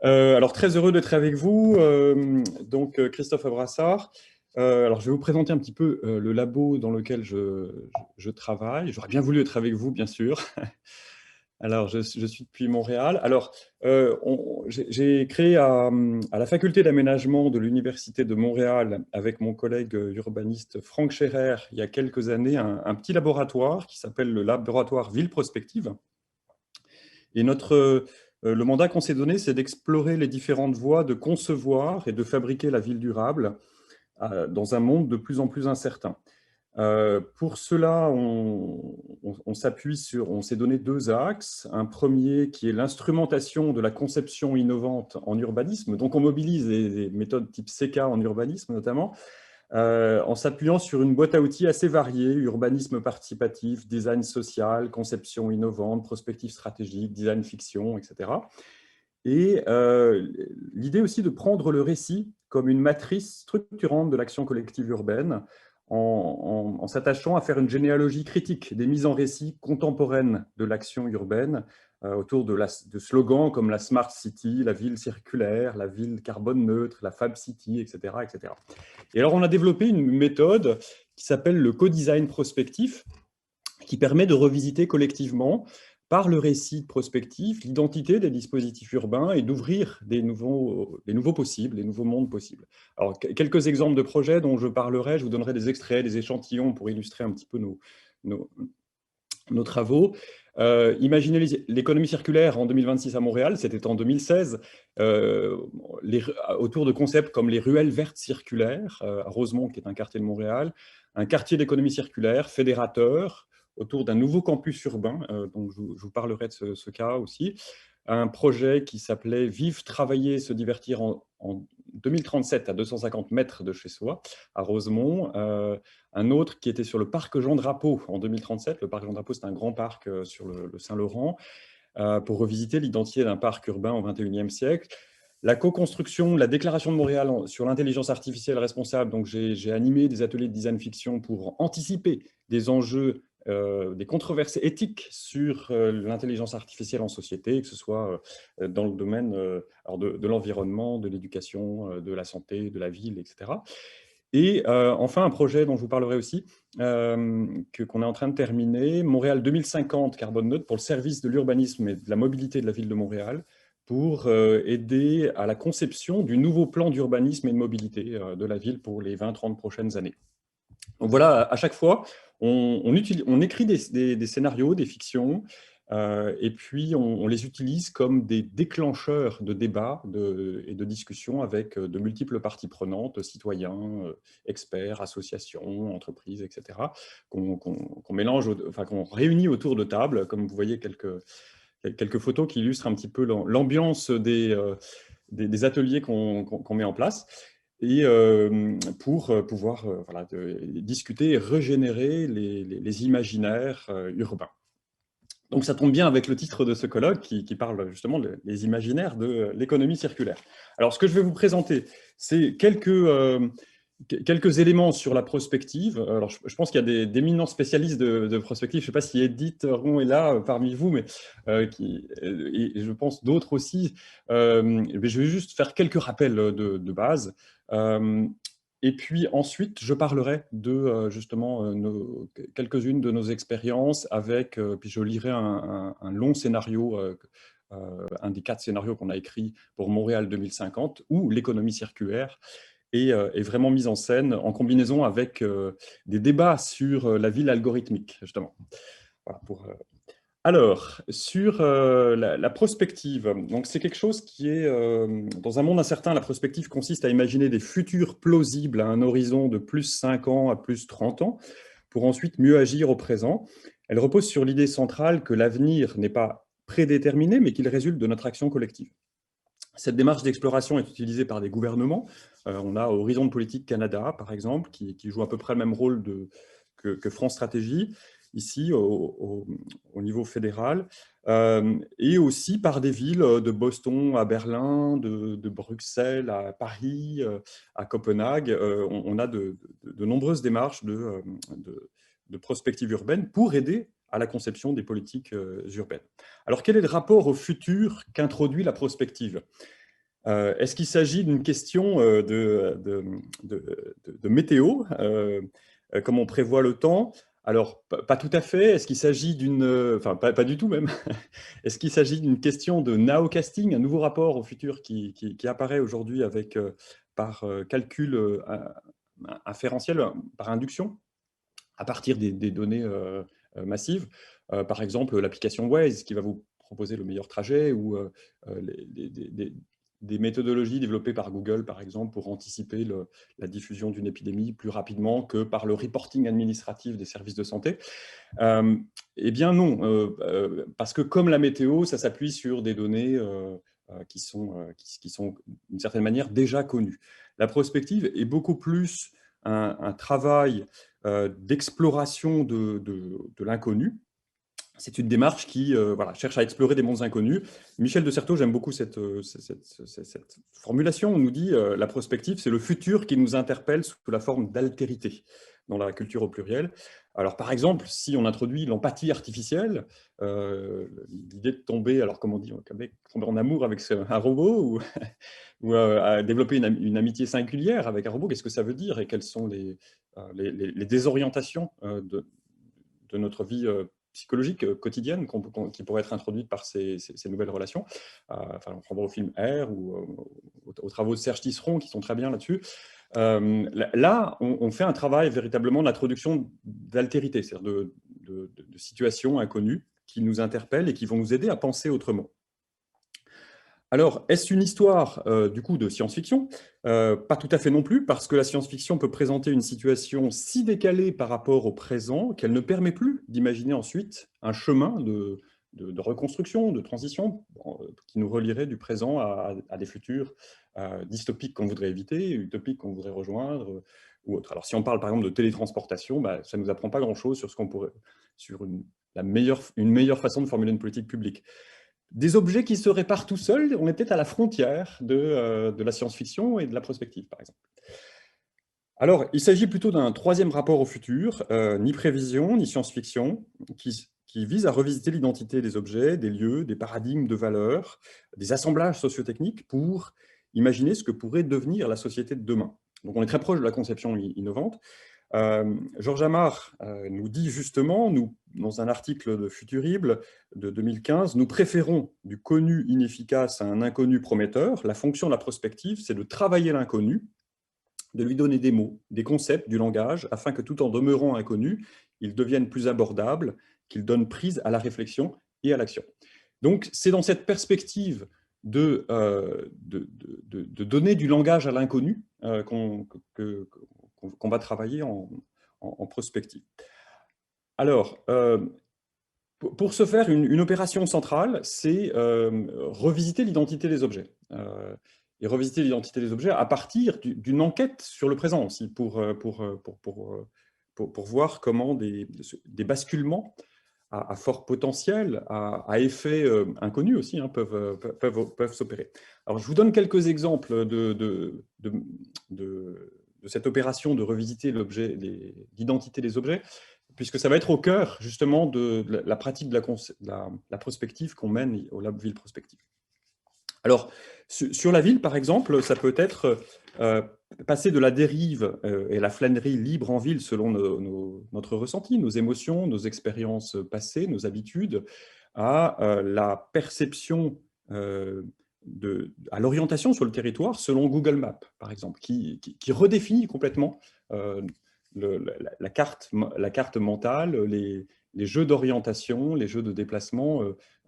Alors, très heureux d'être avec vous. Christophe Abrassard. Alors, je vais vous présenter un petit peu le labo dans lequel je travaille. J'aurais bien voulu être avec vous, bien sûr. Alors, je suis depuis Montréal. Alors, j'ai créé à la faculté d'aménagement de l'Université de Montréal, avec mon collègue urbaniste Franck Scherer, il y a quelques années, un petit laboratoire qui s'appelle le laboratoire Ville Prospective. Et le mandat qu'on s'est donné, c'est d'explorer les différentes voies de concevoir et de fabriquer la ville durable dans un monde de plus en plus incertain. Pour cela, on s'est donné deux axes. Un premier qui est l'instrumentation de la conception innovante en urbanisme. Donc, on mobilise des méthodes type CK en urbanisme notamment, en s'appuyant sur une boîte à outils assez variée: urbanisme participatif, design social, conception innovante, prospective stratégique, design fiction, etc. Et l'idée aussi de prendre le récit comme une matrice structurante de l'action collective urbaine, en s'attachant à faire une généalogie critique des mises en récit contemporaines de l'action urbaine, autour de slogans comme la Smart City, la ville circulaire, la ville carbone neutre, la Fab City, etc., etc. Et alors, on a développé une méthode qui s'appelle le co-design prospectif, qui permet de revisiter collectivement, par le récit prospectif, l'identité des dispositifs urbains et d'ouvrir des nouveaux possibles, des nouveaux mondes possibles. Alors, quelques exemples de projets dont je parlerai, je vous donnerai des extraits, des échantillons pour illustrer un petit peu nos travaux. Imaginez l'économie circulaire en 2026 à Montréal, c'était en 2016, autour de concepts comme les ruelles vertes circulaires, à Rosemont, qui est un quartier de Montréal, un quartier d'économie circulaire fédérateur, autour d'un nouveau campus urbain, dont je vous parlerai de ce cas aussi. Un projet qui s'appelait « Vivre, travailler, se divertir » en 2037 à 250 mètres de chez soi, à Rosemont. Un autre qui était sur le parc Jean Drapeau en 2037. Le parc Jean Drapeau, c'est un grand parc sur le Saint-Laurent, pour revisiter l'identité d'un parc urbain au XXIe siècle. La co-construction, la déclaration de Montréal sur l'intelligence artificielle responsable. Donc, j'ai animé des ateliers de design fiction pour anticiper des enjeux, des controverses éthiques sur l'intelligence artificielle en société, que ce soit dans le domaine de l'environnement, de l'éducation, de la santé, de la ville, etc. Et enfin, un projet dont je vous parlerai aussi, qu'on est en train de terminer, Montréal 2050 carbone neutre, pour le service de l'urbanisme et de la mobilité de la ville de Montréal, pour aider à la conception du nouveau plan d'urbanisme et de mobilité de la ville pour les 20-30 prochaines années. Donc voilà, à chaque fois, on écrit des scénarios, des fictions, et puis on les utilise comme des déclencheurs de débats et de discussions avec de multiples parties prenantes, citoyens, experts, associations, entreprises, etc., qu'on mélange, enfin qu'on réunit autour de table. Comme vous voyez, quelques photos qui illustrent un petit peu l'ambiance des ateliers qu'on met en place, et pour pouvoir voilà, discuter et régénérer les imaginaires urbains. Donc ça tombe bien avec le titre de ce colloque qui parle justement des imaginaires de l'économie circulaire. Alors, ce que je vais vous présenter, c'est quelques éléments sur la prospective. Alors, je pense qu'il y a d'éminents spécialistes de prospective. Je ne sais pas si Edith Ron est là parmi vous, mais et je pense d'autres aussi. Mais je vais juste faire quelques rappels de base. Et puis ensuite, je parlerai de justement quelques-unes de nos expériences puis je lirai un long scénario, un des 4 scénarios qu'on a écrit pour Montréal 2050, où l'économie circulaire est vraiment mise en scène en combinaison avec des débats sur la ville algorithmique, justement. Voilà, Alors, sur la prospective, donc c'est quelque chose qui est, dans un monde incertain, la prospective consiste à imaginer des futurs plausibles à un horizon de plus 5 ans à plus 30 ans, pour ensuite mieux agir au présent. Elle repose sur l'idée centrale que l'avenir n'est pas prédéterminé, mais qu'il résulte de notre action collective. Cette démarche d'exploration est utilisée par des gouvernements. On a Horizon Politique Canada, par exemple, qui joue à peu près le même rôle que France Stratégie, ici, au niveau fédéral, et aussi par des villes de Boston à Berlin, de Bruxelles à Paris, à Copenhague. On a de nombreuses démarches de prospective urbaine pour aider à la conception des politiques urbaines. Alors, quel est le rapport au futur qu'introduit la prospective ? Est-ce qu'il s'agit d'une question de météo, comme on prévoit le temps? Alors, pas tout à fait. Est-ce qu'il s'agit d'une... Enfin, pas du tout même. Est-ce qu'il s'agit d'une question de nowcasting, un nouveau rapport au futur qui apparaît aujourd'hui avec, par calcul inférentiel, par induction, à partir des données massives? Par exemple, l'application Waze qui va vous proposer le meilleur trajet, ou des méthodologies développées par Google, par exemple, pour anticiper la diffusion d'une épidémie plus rapidement que par le reporting administratif des services de santé. Eh bien non, parce que comme la météo, ça s'appuie sur des données qui sont d'une certaine manière déjà connues. La prospective est beaucoup plus un travail d'exploration de l'inconnu. C'est une démarche qui voilà, cherche à explorer des mondes inconnus. Michel de Certeau, j'aime beaucoup cette formulation. On nous dit la prospective, c'est le futur qui nous interpelle sous la forme d'altérité dans la culture au pluriel. Alors, par exemple, si on introduit l'empathie artificielle, l'idée de tomber, alors comme on dit, tomber en amour avec un robot, ou à développer une amitié singulière avec un robot, qu'est-ce que ça veut dire et quelles sont les désorientations de notre vie psychologique quotidienne qui pourrait être introduite par ces nouvelles relations. Enfin, on prendra au film R ou aux travaux de Serge Tisseron qui sont très bien là-dessus. Là, on fait un travail véritablement d'introduction d'altérité, c'est-à-dire de situations inconnues qui nous interpellent et qui vont nous aider à penser autrement. Alors, est-ce une histoire du coup de science-fiction? Pas tout à fait non plus, parce que la science-fiction peut présenter une situation si décalée par rapport au présent qu'elle ne permet plus d'imaginer ensuite un chemin de reconstruction, de transition, qui nous relierait du présent à des futurs dystopiques qu'on voudrait éviter, utopiques qu'on voudrait rejoindre, ou autres. Alors, si on parle par exemple de télétransportation, ça ne nous apprend pas grand-chose sur une meilleure façon de formuler une politique publique. Des objets qui se réparent tout seuls, on est peut-être à la frontière de la science-fiction et de la prospective, par exemple. Alors, il s'agit plutôt d'un troisième rapport au futur, ni prévision, ni science-fiction, qui vise à revisiter l'identité des objets, des lieux, des paradigmes de valeurs, des assemblages sociotechniques pour imaginer ce que pourrait devenir la société de demain. Donc, on est très proche de la conception innovante. Georges Amar nous dit justement, dans un article de Futurible de 2015, nous préférons du connu inefficace à un inconnu prometteur. La fonction de la prospective, c'est de travailler l'inconnu, de lui donner des mots, des concepts, du langage, afin que tout en demeurant inconnu, il devienne plus abordable, qu'il donne prise à la réflexion et à l'action. Donc c'est dans cette perspective de donner du langage à l'inconnu qu'on va travailler en prospective. Alors, pour ce faire, une opération centrale, c'est revisiter l'identité des objets. Et revisiter l'identité des objets à partir d'une enquête sur le présent aussi, pour voir comment des basculements à fort potentiel, à effet inconnu aussi, hein, peuvent s'opérer. Alors, je vous donne quelques exemples de cette opération de revisiter l'identité des objets, puisque ça va être au cœur justement de la pratique de la prospective qu'on mène au Lab Ville Prospective. Alors, sur la ville, par exemple, ça peut être passer de la dérive et la flânerie libre en ville selon notre ressenti, nos émotions, nos expériences passées, nos habitudes, à la perception, à l'orientation sur le territoire selon Google Maps, par exemple, qui redéfinit complètement la carte mentale, les jeux d'orientation, les jeux de déplacement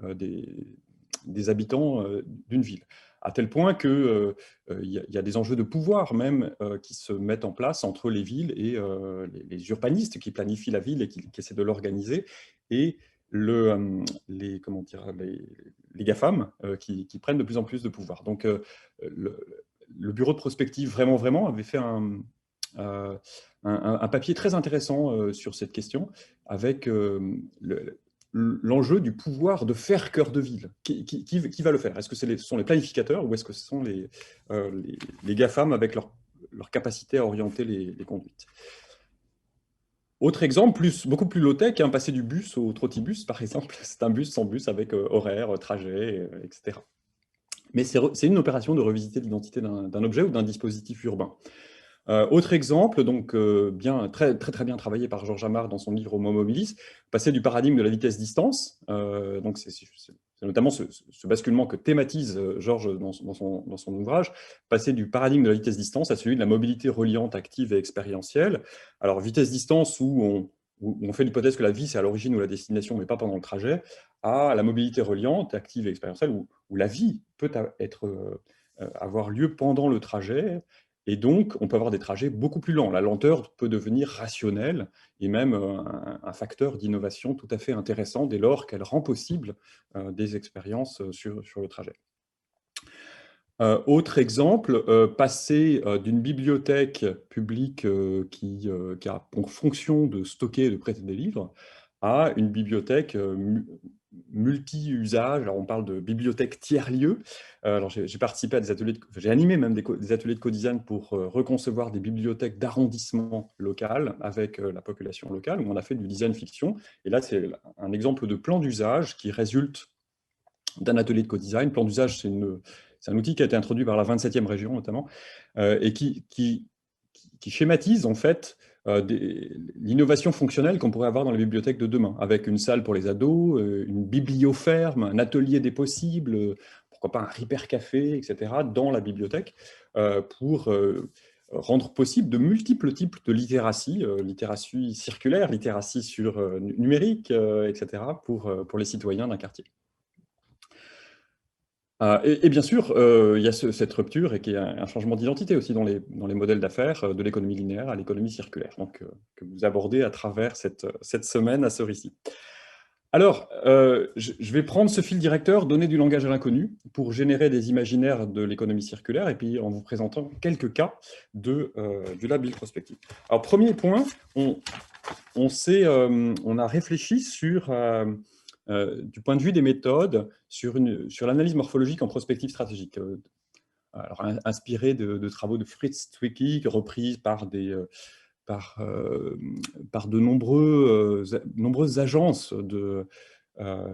des habitants d'une ville. À tel point qu'il y a des enjeux de pouvoir même qui se mettent en place entre les villes et les urbanistes qui planifient la ville et qui essaient de l'organiser, et les GAFAM qui prennent de plus en plus de pouvoir. Donc le bureau de prospective vraiment avait fait un papier très intéressant sur cette question, avec l'enjeu du pouvoir de faire cœur de ville. Qui va le faire? Est-ce que ce sont les planificateurs ou est-ce que ce sont les GAFAM avec leur capacité à orienter les conduites? Autre exemple, beaucoup plus low-tech, passer du bus au trottibus, par exemple. C'est un bus sans bus avec horaire, trajet, etc. mais c'est une opération de revisiter l'identité d'un objet ou d'un dispositif urbain. Autre exemple, donc très bien travaillé par Georges Amar dans son livre Homo mobilis, passer du paradigme de la vitesse-distance, donc c'est notamment ce basculement que thématise Georges dans son ouvrage, passer du paradigme de la vitesse-distance à celui de la mobilité reliante, active et expérientielle. Alors vitesse-distance où on fait l'hypothèse que la vie c'est à l'origine ou la destination, mais pas pendant le trajet, à la mobilité reliante, active et expérientielle, où la vie peut avoir lieu pendant le trajet. Et donc, on peut avoir des trajets beaucoup plus lents. La lenteur peut devenir rationnelle et même un facteur d'innovation tout à fait intéressant dès lors qu'elle rend possible des expériences sur le trajet. Autre exemple, passer d'une bibliothèque publique qui a pour fonction de stocker et de prêter des livres à une bibliothèque multi-usage. Alors, on parle de bibliothèque tiers-lieu. Alors, j'ai participé à des ateliers, j'ai animé même des ateliers de co-design pour reconcevoir des bibliothèques d'arrondissement local avec la population locale, où on a fait du design fiction. Et là, c'est un exemple de plan d'usage qui résulte d'un atelier de co-design. Plan d'usage, c'est un outil qui a été introduit par la 27e région notamment, et qui schématise en fait l'innovation fonctionnelle qu'on pourrait avoir dans les bibliothèques de demain, avec une salle pour les ados, une biblioferme, un atelier des possibles, pourquoi pas un hypercafé, etc., dans la bibliothèque, pour rendre possible de multiples types de littératie, littératie circulaire, littératie numérique, etc., pour les citoyens d'un quartier. Et bien sûr, il y a cette rupture et qu'il y a un changement d'identité aussi dans les modèles d'affaires, de l'économie linéaire à l'économie circulaire, donc que vous abordez à travers cette semaine à ce récit. Alors, je vais prendre ce fil directeur, donner du langage à l'inconnu, pour générer des imaginaires de l'économie circulaire, et puis en vous présentant quelques cas de la bulle prospective. Alors, premier point, on a réfléchi sur... du point de vue des méthodes, sur l'analyse morphologique en prospective stratégique. Alors, inspiré de travaux de Fritz Zwicky, reprises par de nombreuses agences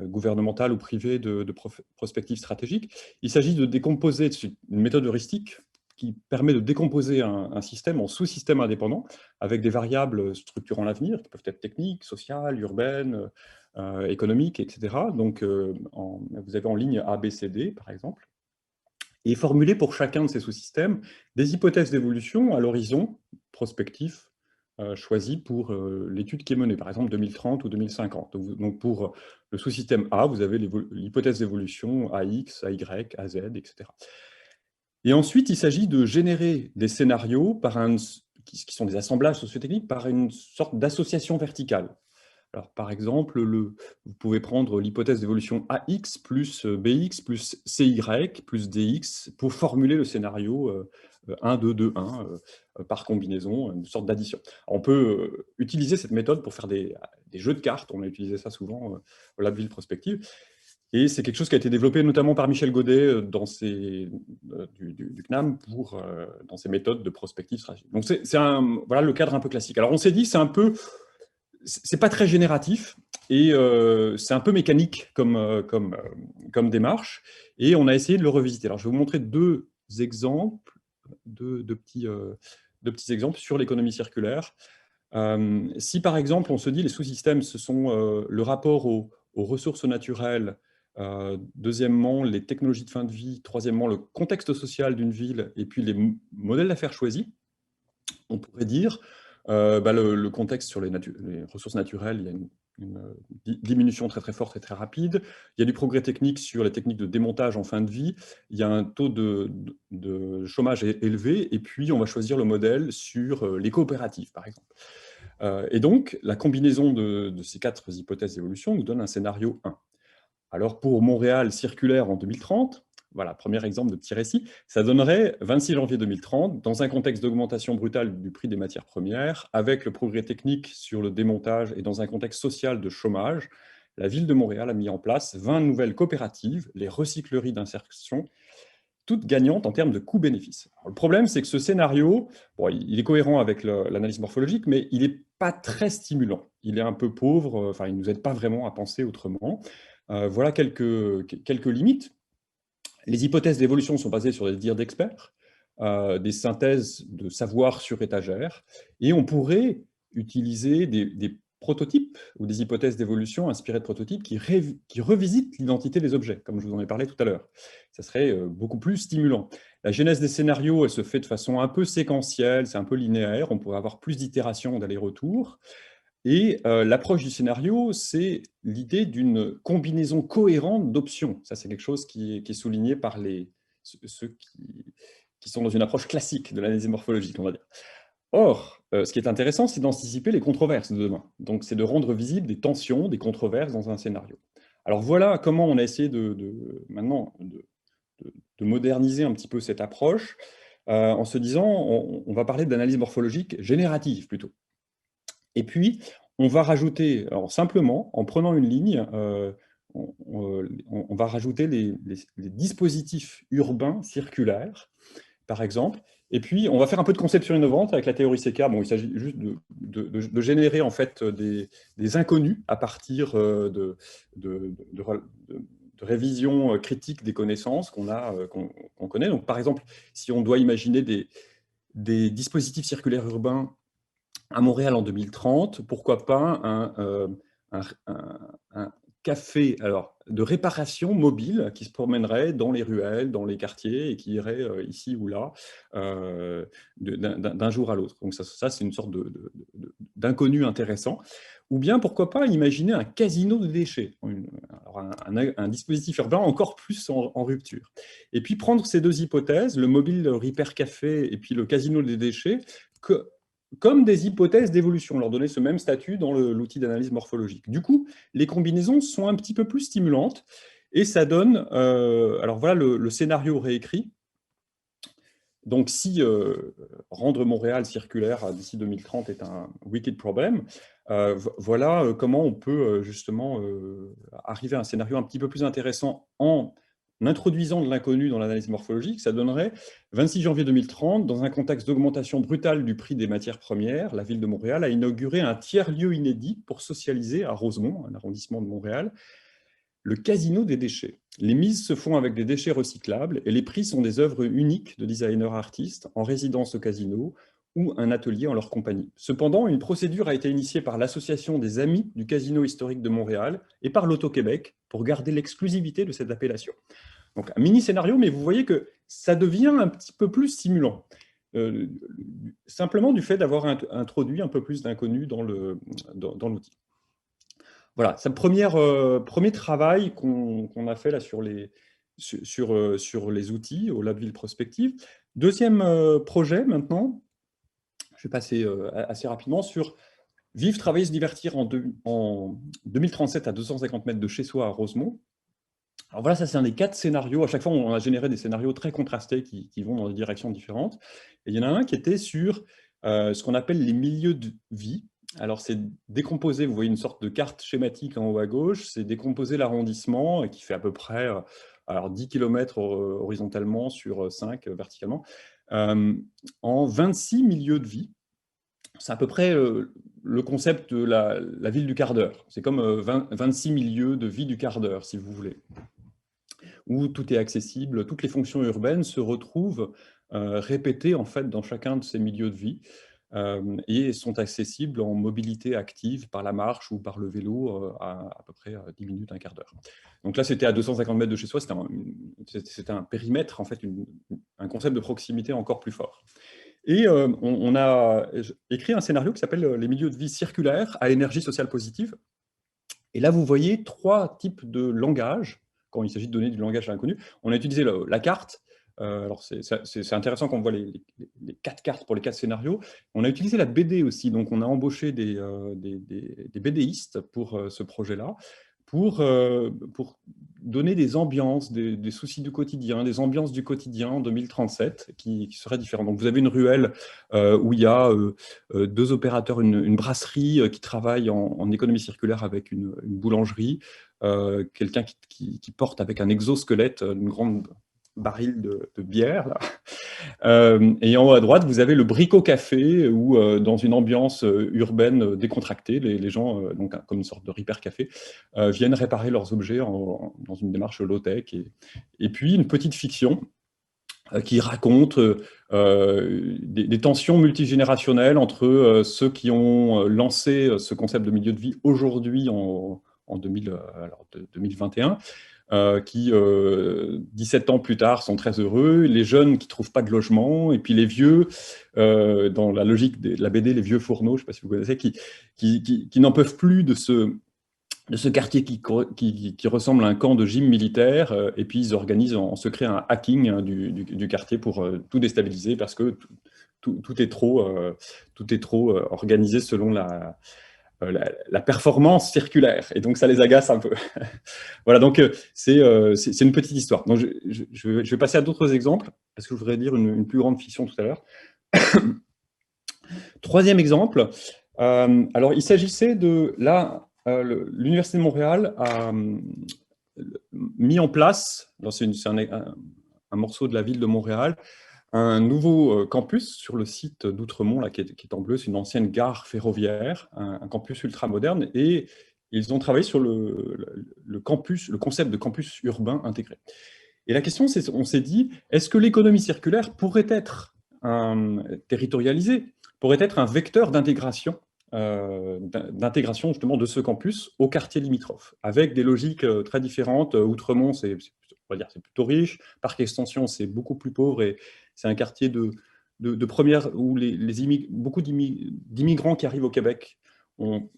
gouvernementales ou privées de prospective stratégique. Il s'agit de décomposer une méthode heuristique qui permet de décomposer un système en sous-systèmes indépendants avec des variables structurant l'avenir, qui peuvent être techniques, sociales, urbaines, économiques, etc. Donc, vous avez en ligne A, B, C, D, par exemple, et formuler pour chacun de ces sous-systèmes des hypothèses d'évolution à l'horizon prospectif choisi pour l'étude qui est menée, par exemple 2030 ou 2050. Donc pour le sous-système A, vous avez l'hypothèse d'évolution AX, AY, AZ, etc. Et ensuite, il s'agit de générer des scénarios qui sont des assemblages sociotechniques par une sorte d'association verticale. Alors, par exemple, vous pouvez prendre l'hypothèse d'évolution AX plus BX plus CY plus DX pour formuler le scénario 1, 2, 2, 1 par combinaison, une sorte d'addition. On peut utiliser cette méthode pour faire des jeux de cartes. On a utilisé ça souvent au Lab Ville Prospective. Et c'est quelque chose qui a été développé notamment par Michel Godet du CNAM dans ses méthodes de prospective stratégique. Donc, voilà le cadre un peu classique. Alors, on s'est dit, c'est pas très génératif et c'est un peu mécanique comme démarche, et on a essayé de le revisiter. Alors, je vais vous montrer deux exemples, deux petits exemples sur l'économie circulaire. Si par exemple, on se dit les sous-systèmes, ce sont le rapport aux ressources naturelles, deuxièmement, les technologies de fin de vie, troisièmement, le contexte social d'une ville, et puis les modèles d'affaires choisis, on pourrait dire le contexte sur les ressources naturelles, il y a une diminution très très forte et très rapide. Il y a du progrès technique sur les techniques de démontage en fin de vie. Il y a un taux de chômage élevé. Et puis, on va choisir le modèle sur les coopératives, par exemple. Et donc, la combinaison de ces quatre hypothèses d'évolution nous donne un scénario 1. Alors, pour Montréal circulaire en 2030, voilà, premier exemple de petit récit, ça donnerait 26 janvier 2030, dans un contexte d'augmentation brutale du prix des matières premières, avec le progrès technique sur le démontage et dans un contexte social de chômage, la ville de Montréal a mis en place 20 nouvelles coopératives, les recycleries d'insertion, toutes gagnantes en termes de coût-bénéfice. Le problème, c'est que ce scénario, bon, il est cohérent avec l'analyse morphologique, mais il n'est pas très stimulant. Il est un peu pauvre, il ne nous aide pas vraiment à penser autrement. Voilà quelques limites. Les hypothèses d'évolution sont basées sur des dires d'experts, des synthèses de savoir sur étagère, et on pourrait utiliser des prototypes ou des hypothèses d'évolution inspirées de prototypes qui revisitent l'identité des objets, comme je vous en ai parlé tout à l'heure. Ça serait beaucoup plus stimulant. La genèse des scénarios, elle se fait de façon un peu séquentielle, c'est un peu linéaire, on pourrait avoir plus d'itérations d'aller-retour. Et l'approche du scénario, c'est l'idée d'une combinaison cohérente d'options. Ça, c'est quelque chose qui est souligné par ceux qui sont dans une approche classique de l'analyse morphologique, on va dire. Or, ce qui est intéressant, c'est d'anticiper les controverses de demain. Donc, c'est de rendre visibles des tensions, des controverses dans un scénario. Alors voilà comment on a essayé maintenant de moderniser un petit peu cette approche, en se disant, on va parler d'analyse morphologique générative plutôt. Et puis, on va rajouter, alors simplement, en prenant une ligne, on va rajouter les dispositifs urbains circulaires, par exemple, et puis on va faire un peu de conception innovante avec la théorie CK. Bon, il s'agit juste de générer en fait des inconnus à partir de révision critique des connaissances qu'on connaît. Donc, par exemple, si on doit imaginer des dispositifs circulaires urbains à Montréal en 2030, pourquoi pas un café de réparation mobile qui se promènerait dans les ruelles, dans les quartiers, et qui irait ici ou là d'un jour à l'autre. Donc ça c'est une sorte d'inconnu intéressant. Ou bien, pourquoi pas, imaginer un casino de déchets, un dispositif urbain encore plus en rupture. Et puis prendre ces deux hypothèses, le mobile repair café et puis le casino des déchets, comme des hypothèses d'évolution, leur donner ce même statut dans l'outil d'analyse morphologique. Du coup, les combinaisons sont un petit peu plus stimulantes, et ça donne, alors voilà le scénario réécrit. Donc si rendre Montréal circulaire d'ici 2030 est un wicked problem, voilà comment on peut justement arriver à un scénario un petit peu plus intéressant en introduisant de l'inconnu dans l'analyse morphologique. Ça donnerait 26 janvier 2030, dans un contexte d'augmentation brutale du prix des matières premières, la ville de Montréal a inauguré un tiers-lieu inédit pour socialiser à Rosemont, un arrondissement de Montréal, le casino des déchets. Les mises se font avec des déchets recyclables et les prix sont des œuvres uniques de designers artistes en résidence au casino ou un atelier en leur compagnie. Cependant, une procédure a été initiée par l'Association des Amis du Casino historique de Montréal et par l'Auto-Québec pour garder l'exclusivité de cette appellation. Donc un mini-scénario, mais vous voyez que ça devient un petit peu plus stimulant. Simplement du fait d'avoir introduit un peu plus d'inconnu dans l'outil. Voilà, c'est le premier travail qu'on a fait là sur les outils au Labville Prospective. Deuxième projet maintenant, je vais passer assez rapidement sur vivre, travailler, se divertir en 2037 à 250 mètres de chez soi à Rosemont. Alors voilà, ça c'est un des 4 scénarios. À chaque fois, on a généré des scénarios très contrastés qui vont dans des directions différentes. Et il y en a un qui était sur ce qu'on appelle les milieux de vie. Alors c'est décomposer, vous voyez une sorte de carte schématique en haut à gauche, c'est décomposer l'arrondissement qui fait à peu près 10 km horizontalement sur 5 verticalement, en 26 milieux de vie. C'est à peu près le concept de la ville du quart d'heure. C'est comme 26 milieux de vie du quart d'heure, si vous voulez, où tout est accessible, toutes les fonctions urbaines se retrouvent répétées en fait dans chacun de ces milieux de vie. Et sont accessibles en mobilité active par la marche ou par le vélo à peu près 10 minutes, un quart d'heure. Donc là, c'était à 250 mètres de chez soi, c'était un périmètre, en fait, un concept de proximité encore plus fort. Et on a écrit un scénario qui s'appelle « Les milieux de vie circulaires à énergie sociale positive ». Et là, vous voyez 3 types de langage, quand il s'agit de donner du langage à l'inconnu. On a utilisé la carte. Alors c'est intéressant qu'on voit les 4 cartes pour les 4 scénarios. On a utilisé la BD aussi, donc on a embauché des BDistes pour ce projet-là, pour donner des ambiances, des soucis du quotidien, des ambiances du quotidien en 2037 qui seraient différentes. Donc vous avez une ruelle où il y a 2 opérateurs, une brasserie qui travaille en économie circulaire avec une boulangerie, quelqu'un qui porte avec un exosquelette une grande baril de bière, là. Et en haut à droite, vous avez le Brico Café, où dans une ambiance urbaine décontractée, les gens, donc, comme une sorte de Repair Café, viennent réparer leurs objets dans une démarche low-tech. Et puis une petite fiction qui raconte des tensions multigénérationnelles entre ceux qui ont lancé ce concept de milieu de vie aujourd'hui en 2021, qui, 17 ans plus tard, sont très heureux, les jeunes qui ne trouvent pas de logement, et puis les vieux, dans la logique de la BD, les vieux fourneaux, je ne sais pas si vous connaissez, qui n'en peuvent plus de ce quartier qui ressemble à un camp de gym militaire, et puis ils organisent en secret un hacking, hein, du quartier pour tout déstabiliser, parce que tout est trop organisé selon la performance circulaire, et donc ça les agace un peu. Voilà, donc c'est une petite histoire. Donc je vais passer à d'autres exemples, parce que je voudrais dire une plus grande fiction tout à l'heure. Troisième exemple, alors il s'agissait de, là, l'Université de Montréal a mis en place, c'est un morceau de la ville de Montréal, un nouveau campus sur le site d'Outremont, là, qui est en bleu, c'est une ancienne gare ferroviaire, un campus ultra moderne, et ils ont travaillé sur le concept de campus urbain intégré. Et la question, on s'est dit, est-ce que l'économie circulaire pourrait être territorialisée, pourrait être un vecteur d'intégration justement de ce campus au quartier limitrophe, avec des logiques très différentes. Outremont, c'est plutôt riche. Parc Extension, c'est beaucoup plus pauvre, et c'est un quartier de première où beaucoup d'immigrants qui arrivent au Québec ont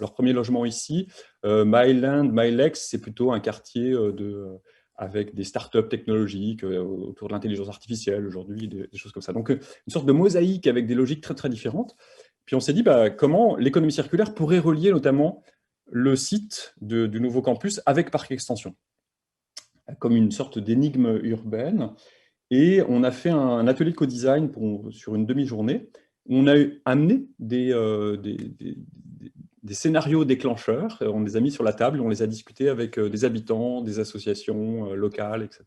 leur premier logement ici. Myland, Mylex, c'est plutôt un quartier avec des startups technologiques autour de l'intelligence artificielle aujourd'hui, des choses comme ça. Donc, une sorte de mosaïque avec des logiques très, très différentes. Puis on s'est dit, comment l'économie circulaire pourrait relier notamment le site du nouveau campus avec Parc Extension, comme une sorte d'énigme urbaine. Et on a fait un atelier de co-design sur une demi-journée. On a amené des scénarios déclencheurs, on les a mis sur la table, on les a discutés avec des habitants, des associations locales, etc.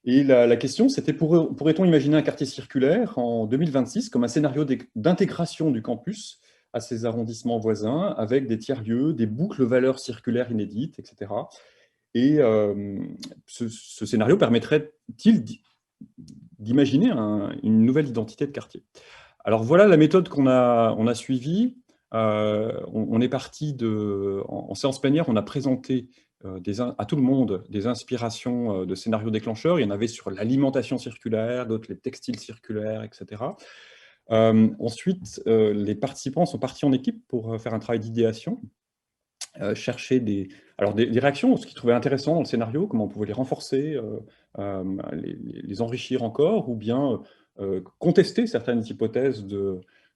Et la question, c'était pourrait-on imaginer un quartier circulaire en 2026 comme un scénario d'intégration du campus à ses arrondissements voisins, avec des tiers-lieux, des boucles valeurs circulaires inédites, etc. Et ce scénario permettrait-il d'imaginer une nouvelle identité de quartier? Alors voilà la méthode qu'on a suivie. On est parti en séance plénière, on a présenté à tout le monde des inspirations de scénarios déclencheurs. Il y en avait sur l'alimentation circulaire, d'autres les textiles circulaires, etc. Ensuite, les participants sont partis en équipe pour faire un travail d'idéation, chercher des réactions, ce qu'ils trouvaient intéressant dans le scénario, comment on pouvait les renforcer, les enrichir encore, ou bien contester certaines hypothèses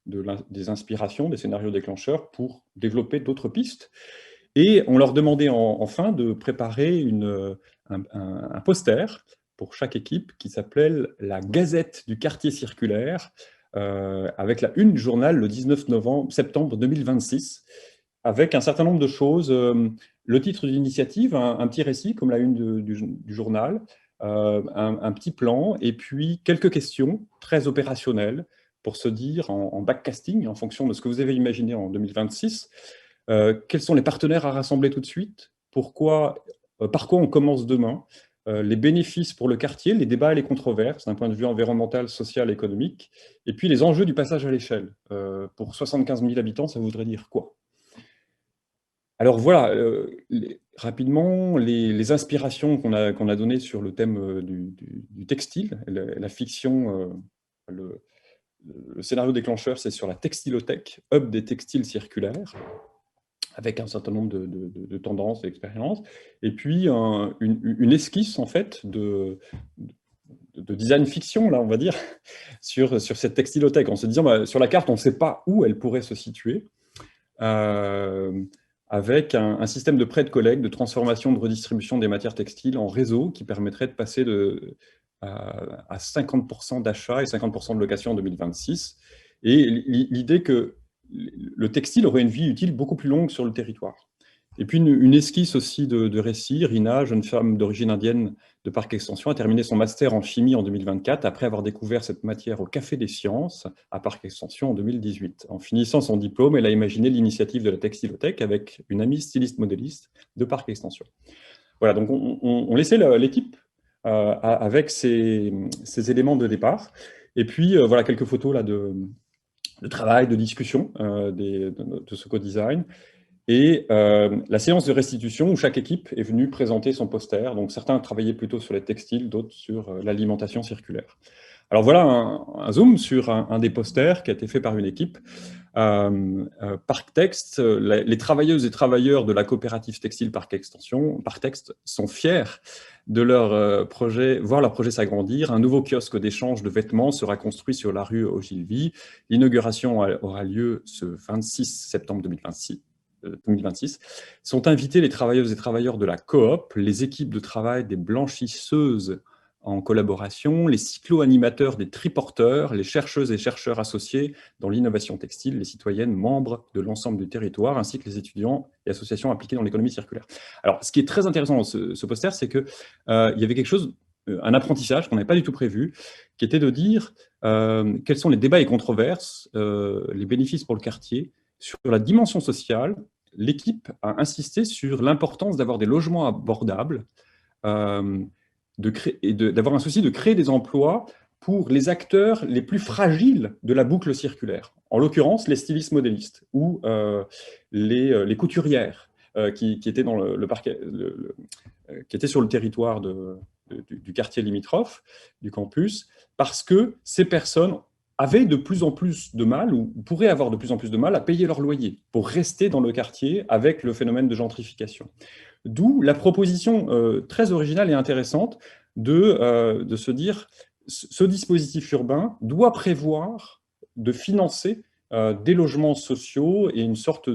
des inspirations, des scénarios déclencheurs, pour développer d'autres pistes. Et on leur demandait enfin de préparer un poster pour chaque équipe qui s'appelait la Gazette du quartier circulaire, avec la une du journal le 19 septembre 2026, avec un certain nombre de choses. Le titre de l'initiative, un petit récit comme la une du journal, un petit plan, et puis quelques questions très opérationnelles pour se dire en backcasting, en fonction de ce que vous avez imaginé en 2026, quels sont les partenaires à rassembler tout de suite, par quoi on commence demain, les bénéfices pour le quartier, les débats et les controverses d'un point de vue environnemental, social, économique, et puis les enjeux du passage à l'échelle. Pour 75 000 habitants, ça voudrait dire quoi? Alors voilà, rapidement, les inspirations qu'on a données sur le thème du textile, la fiction, le scénario déclencheur, c'est sur la Textilothèque, hub des textiles circulaires, avec un certain nombre de tendances et d'expériences, et puis une esquisse, en fait, de design fiction, là, on va dire, sur cette textilothèque, en se disant, sur la carte, on ne sait pas où elle pourrait se situer, avec un système de prêt de collecte, de transformation, de redistribution des matières textiles en réseau, qui permettrait de passer à 50% d'achat et 50% de location en 2026. Et l'idée que le textile aurait une vie utile beaucoup plus longue sur le territoire. Et puis une esquisse aussi de récit. Rina, jeune femme d'origine indienne de Parc Extension, a terminé son master en chimie en 2024 après avoir découvert cette matière au Café des Sciences à Parc Extension en 2018. En finissant son diplôme, elle a imaginé l'initiative de la Textilothèque avec une amie styliste modéliste de Parc Extension. Voilà, donc on laissait l'équipe avec ces éléments de départ. Et puis, voilà quelques photos là, de travail, de discussion de ce co-design. Et la séance de restitution où chaque équipe est venue présenter son poster. Donc certains travaillaient plutôt sur les textiles, d'autres sur l'alimentation circulaire. Alors voilà un zoom sur un des posters qui a été fait par une équipe. Parctext, les travailleuses et travailleurs de la coopérative textile Parc Extension, Parctext, sont fiers de leur projet, voir leur projet s'agrandir. Un nouveau kiosque d'échange de vêtements sera construit sur la rue Ogilvy. L'inauguration aura lieu ce 26 septembre 2026, sont invités les travailleuses et travailleurs de la coop, les équipes de travail des blanchisseuses en collaboration, les cyclo-animateurs des triporteurs, les chercheuses et chercheurs associés dans l'innovation textile, les citoyennes membres de l'ensemble du territoire, ainsi que les étudiants et associations impliquées dans l'économie circulaire. Alors, ce qui est très intéressant dans ce poster, c'est qu'il y avait quelque chose, un apprentissage qu'on n'avait pas du tout prévu, qui était de dire quels sont les débats et controverses, les bénéfices pour le quartier, sur la dimension sociale. L'équipe a insisté sur l'importance d'avoir des logements abordables, d'avoir un souci de créer des emplois pour les acteurs les plus fragiles de la boucle circulaire. En l'occurrence, les stylistes modélistes ou les couturières qui étaient dans qui étaient sur le territoire du quartier limitrophe, du campus, parce que ces personnes avaient de plus en plus de mal, ou pourraient avoir de plus en plus de mal à payer leur loyer pour rester dans le quartier avec le phénomène de gentrification. D'où la proposition très originale et intéressante de se dire ce dispositif urbain doit prévoir de financer des logements sociaux et une sorte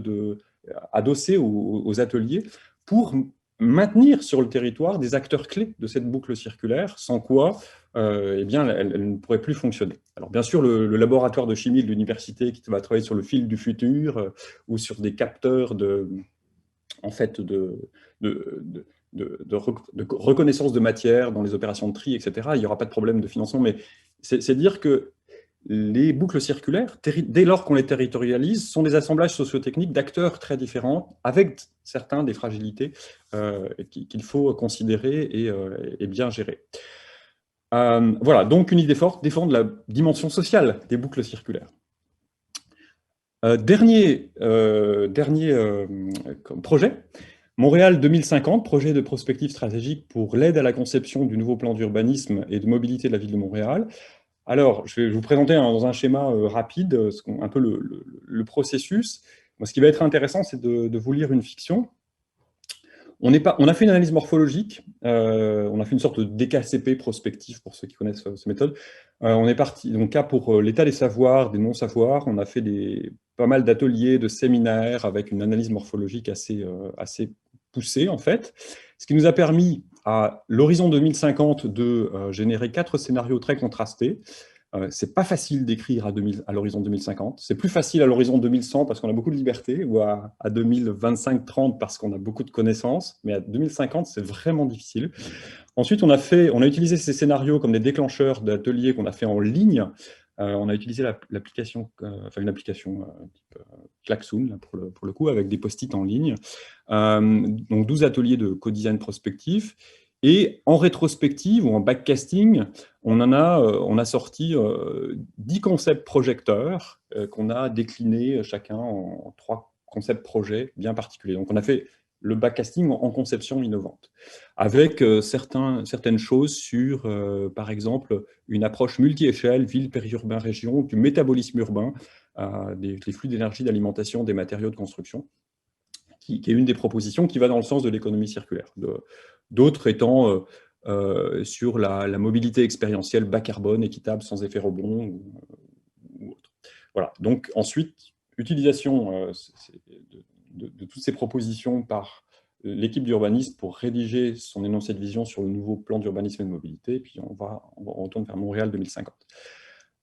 adossé aux ateliers pour maintenir sur le territoire des acteurs clés de cette boucle circulaire, sans quoi eh bien, elle ne pourrait plus fonctionner. Alors bien sûr, le laboratoire de chimie de l'université qui va travailler sur le fil du futur ou sur des capteurs en fait, de reconnaissance de matière dans les opérations de tri, etc. Il n'y aura pas de problème de financement, mais c'est dire que les boucles circulaires, dès lors qu'on les territorialise, sont des assemblages sociotechniques d'acteurs très différents, avec certains des fragilités qu'il faut considérer et bien gérer. Voilà, donc une idée forte, défendre la dimension sociale des boucles circulaires. Dernier projet, Montréal 2050, projet de prospective stratégique pour l'aide à la conception du nouveau plan d'urbanisme et de mobilité de la ville de Montréal. Alors, je vais vous présenter dans un schéma rapide un peu le processus. Moi, ce qui va être intéressant, c'est de vous lire une fiction. On a fait une analyse morphologique, on a fait une sorte de DKCP prospectif pour ceux qui connaissent cette méthode. On est parti, donc là, pour l'état des savoirs, des non-savoirs, on a fait pas mal d'ateliers, de séminaires avec une analyse morphologique assez poussée, en fait. Ce qui nous a permis, à l'horizon 2050, de générer 4 scénarios très contrastés. C'est pas facile d'écrire à l'horizon 2050. C'est plus facile à l'horizon 2100 parce qu'on a beaucoup de liberté, ou à 2025-30 parce qu'on a beaucoup de connaissances, mais à 2050, c'est vraiment difficile. Ensuite, on a utilisé ces scénarios comme des déclencheurs d'ateliers qu'on a fait en ligne. On a utilisé l'application, une application type Klaxoon, pour le coup, avec des post-it en ligne. Donc 12 ateliers de co-design prospectif. Et en rétrospective ou en backcasting, on a sorti 10 concepts projecteurs qu'on a déclinés chacun en 3 concepts projets bien particuliers. Donc on a fait le backcasting en conception innovante, avec certaines choses sur, par exemple, une approche multi-échelle, ville, périurbain, région, du métabolisme urbain, des flux d'énergie, d'alimentation, des matériaux de construction, qui est une des propositions qui va dans le sens de l'économie circulaire. D'autres étant sur la mobilité expérientielle bas carbone, équitable, sans effet rebond, ou autre. Voilà. Donc ensuite, utilisation de toutes ces propositions par l'équipe d'urbanisme pour rédiger son énoncé de vision sur le nouveau plan d'urbanisme et de mobilité, et puis on retourne vers Montréal 2050.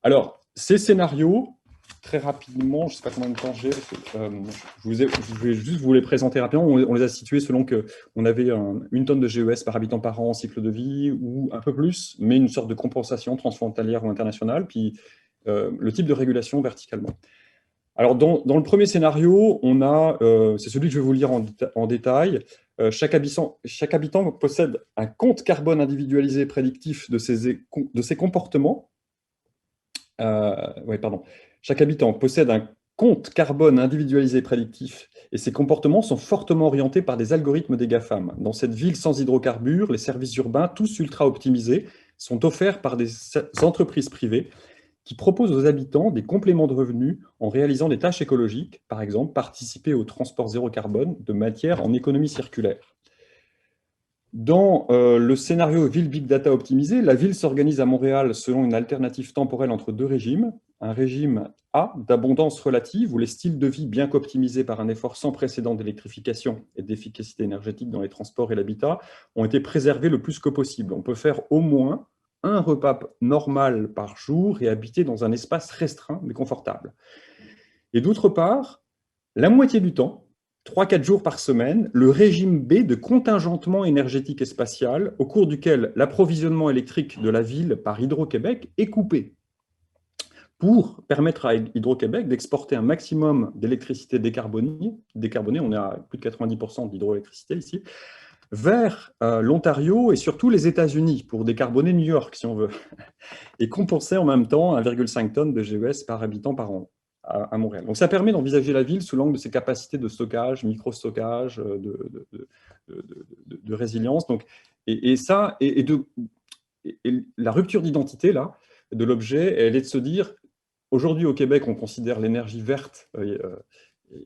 Alors, ces scénarios, très rapidement, je ne sais pas combien de temps j'ai, je vais juste vous les présenter rapidement. On les a situés selon qu'on avait 1 tonne de GES par habitant par an en cycle de vie, ou un peu plus, mais une sorte de compensation transfrontalière ou internationale, puis le type de régulation verticalement. Alors, dans le premier scénario, on a, c'est celui que je vais vous lire en détail, chaque habitant possède un compte carbone individualisé prédictif de ses comportements. Chaque habitant possède un compte carbone individualisé prédictif et ses comportements sont fortement orientés par des algorithmes des GAFAM. Dans cette ville sans hydrocarbures, les services urbains, tous ultra optimisés, sont offerts par des entreprises privées qui proposent aux habitants des compléments de revenus en réalisant des tâches écologiques, par exemple participer au transport zéro carbone de matières en économie circulaire. Dans le scénario ville Big Data optimisé, la ville s'organise à Montréal selon une alternative temporelle entre 2 régimes. Un régime A, d'abondance relative, où les styles de vie bien qu'optimisés par un effort sans précédent d'électrification et d'efficacité énergétique dans les transports et l'habitat, ont été préservés le plus que possible. On peut faire au moins un repas normal par jour et habiter dans un espace restreint mais confortable. Et d'autre part, la moitié du temps, 3-4 jours par semaine, le régime B de contingentement énergétique et spatial, au cours duquel l'approvisionnement électrique de la ville par Hydro-Québec est coupé, pour permettre à Hydro-Québec d'exporter un maximum d'électricité décarbonée, on est à plus de 90% d'hydroélectricité ici, vers l'Ontario et surtout les États-Unis, pour décarboner New York, si on veut, et compenser en même temps 1,5 tonnes de GES par habitant par an à Montréal. Donc ça permet d'envisager la ville sous l'angle de ses capacités de stockage, micro-stockage, de résilience. Donc, et la rupture d'identité là, de l'objet, elle est de se dire, aujourd'hui au Québec, on considère l'énergie verte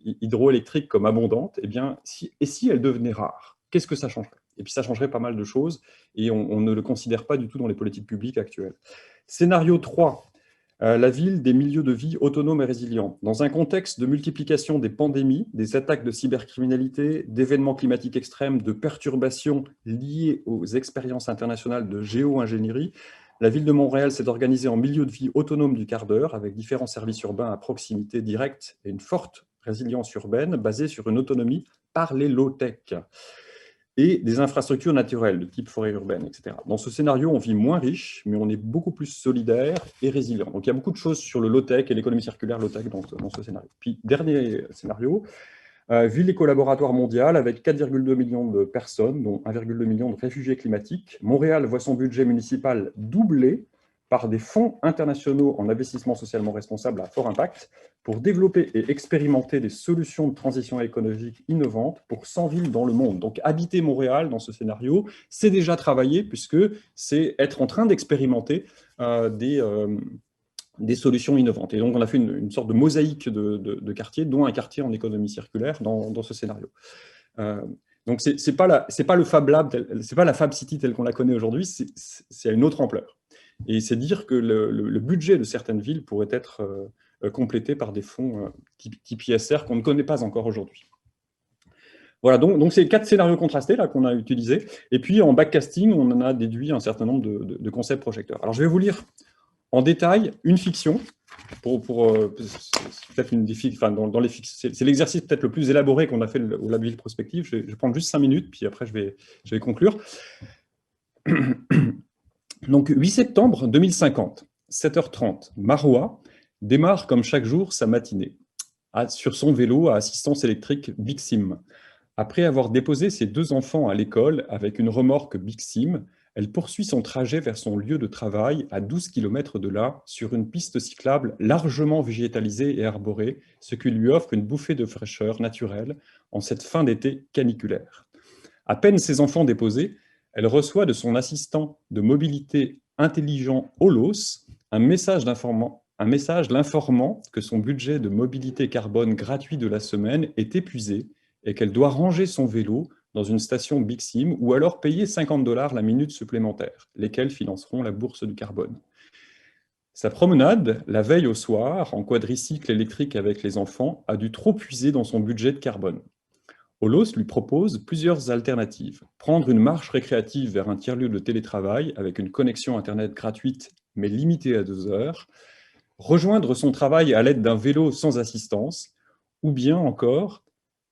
hydroélectrique comme abondante, eh bien, si elle devenait rare, qu'est-ce que ça changerait? Et puis ça changerait pas mal de choses, et on ne le considère pas du tout dans les politiques publiques actuelles. Scénario 3, la ville des milieux de vie autonomes et résilients. Dans un contexte de multiplication des pandémies, des attaques de cybercriminalité, d'événements climatiques extrêmes, de perturbations liées aux expériences internationales de géo-ingénierie, la ville de Montréal s'est organisée en milieu de vie autonome du quart d'heure, avec différents services urbains à proximité directe et une forte résilience urbaine basée sur une autonomie par les low-tech et des infrastructures naturelles de type forêt urbaine, etc. Dans ce scénario, on vit moins riche, mais on est beaucoup plus solidaire et résilient. Donc il y a beaucoup de choses sur le low-tech et l'économie circulaire low-tech dans ce scénario. Puis, dernier scénario, ville éco-laboratoire mondiale avec 4,2 millions de personnes, dont 1,2 million de réfugiés climatiques. Montréal voit son budget municipal doublé par des fonds internationaux en investissement socialement responsable à fort impact pour développer et expérimenter des solutions de transition écologique innovantes pour 100 villes dans le monde. Donc habiter Montréal dans ce scénario, c'est déjà travailler puisque c'est être en train d'expérimenter des solutions innovantes. Et donc on a fait une sorte de mosaïque de quartiers, dont un quartier en économie circulaire dans ce scénario. Donc c'est pas le Fab Lab, c'est pas la Fab City telle qu'on la connaît aujourd'hui, c'est à une autre ampleur. Et c'est dire que le budget de certaines villes pourrait être complété par des fonds type ISR qu'on ne connaît pas encore aujourd'hui. Voilà, donc c'est 4 scénarios contrastés là qu'on a utilisés. Et puis en backcasting, on en a déduit un certain nombre de concepts projecteurs. Alors je vais vous lire en détail une fiction, peut-être une des fictions, dans les fictions, c'est l'exercice peut-être le plus élaboré qu'on a fait au Lab Ville Prospective. Je vais prendre juste 5 minutes, puis après je vais conclure. Donc, 8 septembre 2050, 7h30, Marois démarre comme chaque jour sa matinée sur son vélo à assistance électrique Bixim. Après avoir déposé ses 2 enfants à l'école avec une remorque Bixim, elle poursuit son trajet vers son lieu de travail à 12 km de là, sur une piste cyclable largement végétalisée et arborée, ce qui lui offre une bouffée de fraîcheur naturelle en cette fin d'été caniculaire. À peine ses enfants déposés, elle reçoit de son assistant de mobilité intelligent Holos un message l'informant que son budget de mobilité carbone gratuit de la semaine est épuisé et qu'elle doit ranger son vélo dans une station Bixim ou alors payer 50 $ la minute supplémentaire, lesquels financeront la bourse du carbone. Sa promenade, la veille au soir, en quadricycle électrique avec les enfants, a dû trop puiser dans son budget de carbone. Holos lui propose plusieurs alternatives. Prendre une marche récréative vers un tiers-lieu de télétravail avec une connexion Internet gratuite mais limitée à 2 heures, rejoindre son travail à l'aide d'un vélo sans assistance, ou bien encore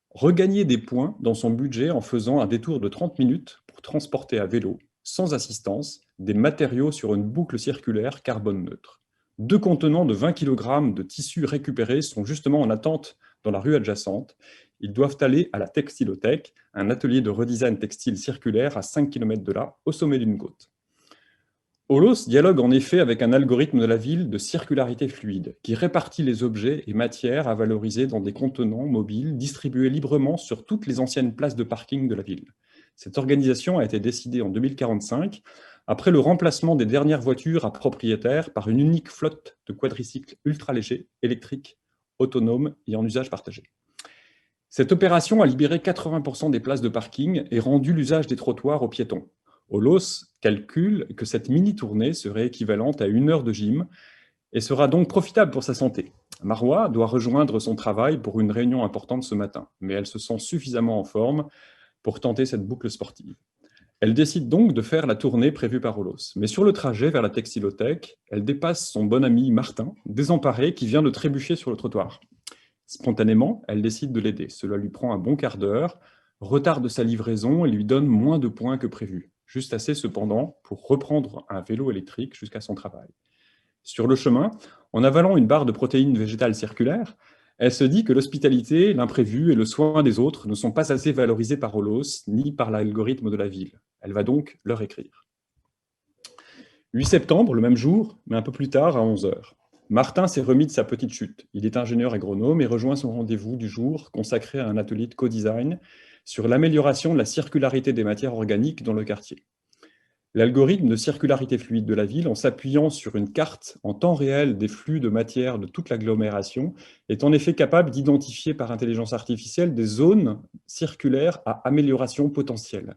regagner des points dans son budget en faisant un détour de 30 minutes pour transporter à vélo, sans assistance, des matériaux sur une boucle circulaire carbone neutre. 2 contenants de 20 kg de tissus récupérés sont justement en attente dans la rue adjacente. Ils doivent aller à la Textilothèque, un atelier de redesign textile circulaire à 5 km de là, au sommet d'une côte. Holos dialogue en effet avec un algorithme de la ville de circularité fluide, qui répartit les objets et matières à valoriser dans des contenants mobiles distribués librement sur toutes les anciennes places de parking de la ville. Cette organisation a été décidée en 2045, après le remplacement des dernières voitures à propriétaire par une unique flotte de quadricycles ultra légers, électriques, autonomes et en usage partagé. Cette opération a libéré 80% des places de parking et rendu l'usage des trottoirs aux piétons. Holos calcule que cette mini-tournée serait équivalente à 1 heure de gym et sera donc profitable pour sa santé. Marwa doit rejoindre son travail pour une réunion importante ce matin, mais elle se sent suffisamment en forme pour tenter cette boucle sportive. Elle décide donc de faire la tournée prévue par Holos. Mais sur le trajet vers la Textilothèque, elle dépasse son bon ami Martin, désemparé, qui vient de trébucher sur le trottoir. Spontanément, elle décide de l'aider. Cela lui prend un bon quart d'heure, retarde sa livraison et lui donne moins de points que prévu. Juste assez cependant pour reprendre un vélo électrique jusqu'à son travail. Sur le chemin, en avalant une barre de protéines végétales circulaires, elle se dit que l'hospitalité, l'imprévu et le soin des autres ne sont pas assez valorisés par Holos ni par l'algorithme de la ville. Elle va donc leur écrire. 8 septembre, le même jour, mais un peu plus tard, à 11 h. Martin s'est remis de sa petite chute. Il est ingénieur agronome et rejoint son rendez-vous du jour consacré à un atelier de co-design sur l'amélioration de la circularité des matières organiques dans le quartier. L'algorithme de circularité fluide de la ville, en s'appuyant sur une carte en temps réel des flux de matière de toute l'agglomération, est en effet capable d'identifier par intelligence artificielle des zones circulaires à amélioration potentielle.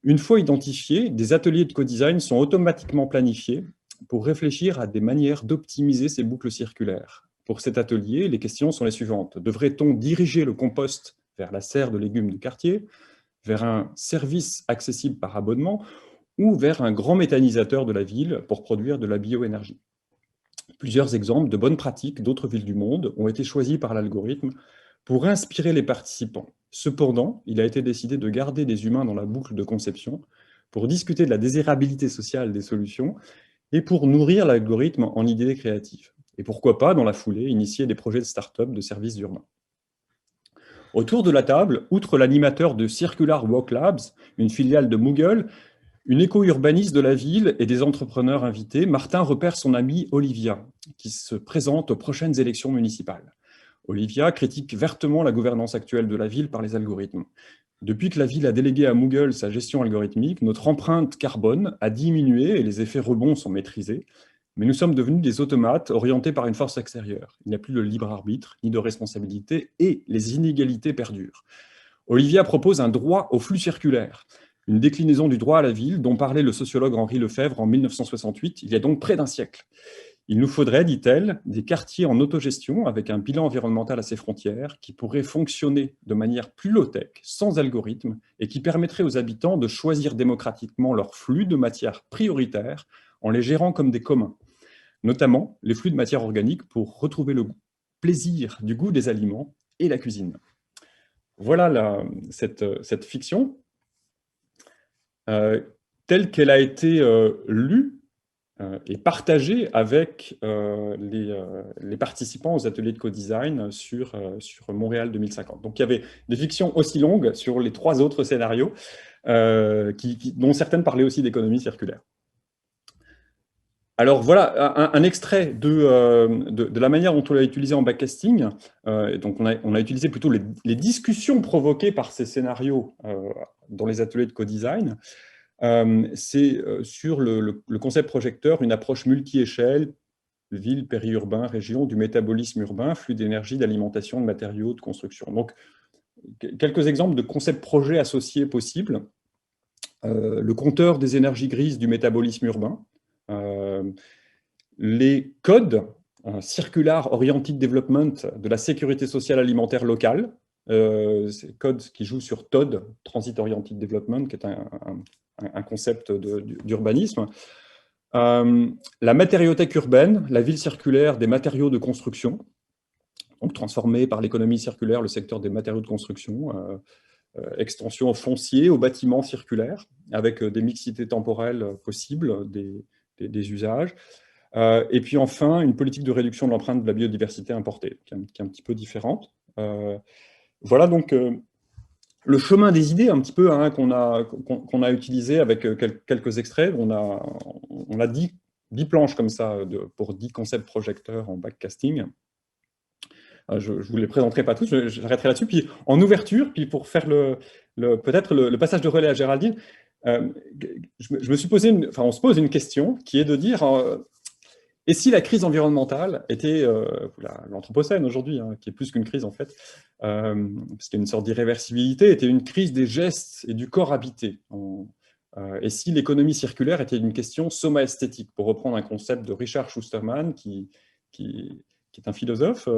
Une fois identifiés, des ateliers de co-design sont automatiquement planifiés pour réfléchir à des manières d'optimiser ces boucles circulaires. Pour cet atelier, les questions sont les suivantes. Devrait-on diriger le compost vers la serre de légumes du quartier, vers un service accessible par abonnement ou vers un grand méthanisateur de la ville pour produire de la bioénergie? Plusieurs exemples de bonnes pratiques d'autres villes du monde ont été choisis par l'algorithme pour inspirer les participants. Cependant, il a été décidé de garder des humains dans la boucle de conception pour discuter de la désirabilité sociale des solutions et pour nourrir l'algorithme en idées créatives. Et pourquoi pas, dans la foulée, initier des projets de start-up de services urbains. Autour de la table, outre l'animateur de Circular Walk Labs, une filiale de Moogle, une éco-urbaniste de la ville et des entrepreneurs invités, Martin repère son amie Olivia, qui se présente aux prochaines élections municipales. Olivia critique vertement la gouvernance actuelle de la ville par les algorithmes. Depuis que la ville a délégué à Moogle sa gestion algorithmique, notre empreinte carbone a diminué et les effets rebonds sont maîtrisés, mais nous sommes devenus des automates orientés par une force extérieure. Il n'y a plus de libre arbitre, ni de responsabilité, et les inégalités perdurent. Olivia propose un droit au flux circulaire, une déclinaison du droit à la ville dont parlait le sociologue Henri Lefebvre en 1968, il y a donc près d'un siècle. Il nous faudrait, dit-elle, des quartiers en autogestion avec un bilan environnemental à ses frontières qui pourraient fonctionner de manière plus low-tech, sans algorithme, et qui permettraient aux habitants de choisir démocratiquement leurs flux de matières prioritaires en les gérant comme des communs, notamment les flux de matières organiques pour retrouver le plaisir du goût des aliments et la cuisine. Voilà cette fiction. Telle qu'elle a été lue et partagée avec les participants aux ateliers de co-design sur Montréal 2050. Donc il y avait des fictions aussi longues sur les 3 autres scénarios, dont certaines parlaient aussi d'économie circulaire. Alors voilà un extrait de la manière dont on l'a utilisé en backcasting. Donc on a utilisé plutôt les discussions provoquées par ces scénarios dans les ateliers de co-design. C'est sur le concept projecteur, une approche multi-échelle, ville, périurbain, région, du métabolisme urbain, flux d'énergie, d'alimentation, de matériaux, de construction. Donc, quelques exemples de concepts projets associés possibles. Le compteur des énergies grises du métabolisme urbain. Les codes Circular Oriented Development de la sécurité sociale alimentaire locale. C'est codes qui jouent sur TOD, Transit Oriented Development, qui est un concept d'urbanisme. La matériothèque urbaine, la ville circulaire des matériaux de construction, donc transformer par l'économie circulaire le secteur des matériaux de construction, extension au foncier, aux bâtiments circulaires, avec des mixités temporelles possibles des usages. Et puis enfin, une politique de réduction de l'empreinte de la biodiversité importée, qui est un petit peu différente. Voilà donc le chemin des idées, un petit peu, hein, qu'on a utilisé avec quelques extraits. On a 10 planches comme ça pour 10 concepts projecteurs en backcasting. Je ne vous les présenterai pas tous, j'arrêterai là-dessus. Puis en ouverture, puis pour faire peut-être le passage de relais à Géraldine, je me suis on se pose une question qui est de dire, et si la crise environnementale était l'anthropocène aujourd'hui, hein, qui est plus qu'une crise en fait, parce qu'il y a une sorte d'irréversibilité, était une crise des gestes et du corps habité. Et si l'économie circulaire était une question soma-esthétique, pour reprendre un concept de Richard Schusterman, qui est un philosophe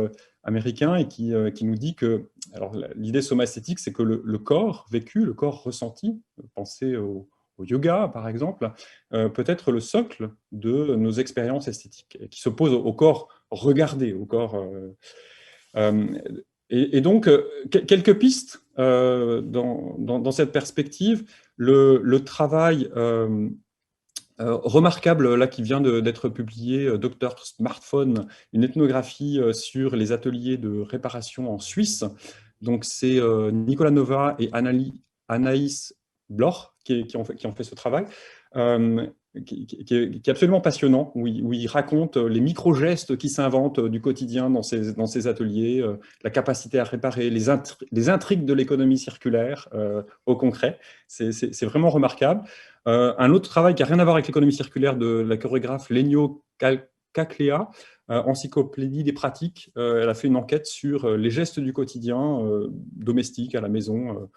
américain et qui nous dit que, alors l'idée soma-esthétique, c'est que le corps vécu, le corps ressenti, pensez au yoga par exemple, peut être le socle de nos expériences esthétiques, et qui s'oppose au corps regardé, au corps... et donc, quelques pistes dans cette perspective. Le travail remarquable là qui vient d'être publié, Dr Smartphone, une ethnographie sur les ateliers de réparation en Suisse. Donc c'est Nicolas Nova et Anaïs Bloch qui ont fait ce travail, qui est absolument passionnant, où il raconte les micro-gestes qui s'inventent du quotidien dans ces ateliers, la capacité à réparer, les intrigues de l'économie circulaire au concret. C'est vraiment remarquable. Un autre travail qui n'a rien à voir avec l'économie circulaire de la chorégraphe Lenio Caclea, Encyclopédie des pratiques. Elle a fait une enquête sur les gestes du quotidien domestique à la maison,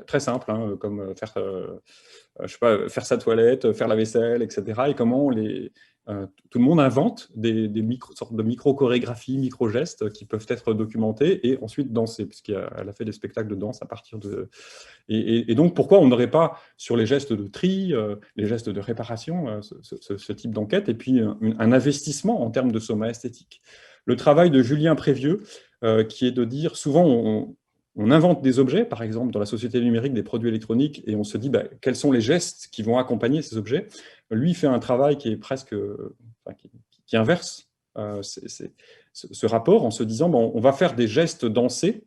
très simple, hein, comme je sais pas, faire sa toilette, faire la vaisselle, etc. Et comment tout le monde invente des sortes de micro-chorégraphies, micro-gestes qui peuvent être documentés et ensuite dansés, puisqu'elle a fait des spectacles de danse à partir de... Et donc, pourquoi on n'aurait pas, sur les gestes de tri, les gestes de réparation, ce type d'enquête, et puis un investissement en termes de soma esthétique. Le travail de Julien Prévieux, qui est de dire, souvent, on invente des objets, par exemple, dans la société numérique, des produits électroniques, et on se dit quels sont les gestes qui vont accompagner ces objets. Lui fait un travail qui est presque, qui inverse ce rapport en se disant on va faire des gestes dansés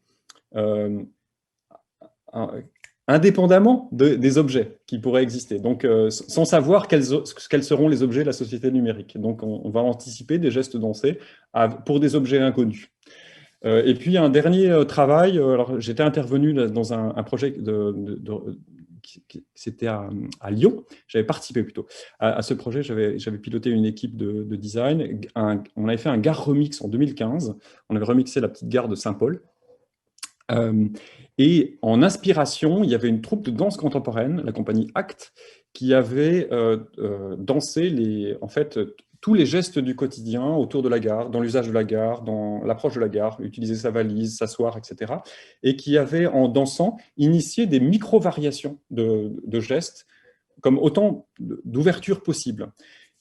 indépendamment des objets qui pourraient exister, donc sans savoir quels seront les objets de la société numérique. Donc on va anticiper des gestes dansés pour des objets inconnus. Et puis un dernier travail, alors j'étais intervenu dans un projet c'était à Lyon, j'avais participé plutôt à ce projet, j'avais piloté une équipe de design, on avait fait un gare remix en 2015, on avait remixé la petite gare de Saint-Paul, et en inspiration, il y avait une troupe de danse contemporaine, la compagnie ACT, qui avait dansé en fait, tous les gestes du quotidien autour de la gare, dans l'usage de la gare, dans l'approche de la gare, utiliser sa valise, s'asseoir, etc. Et qui avait, en dansant, initié des micro-variations de gestes, comme autant d'ouvertures possibles.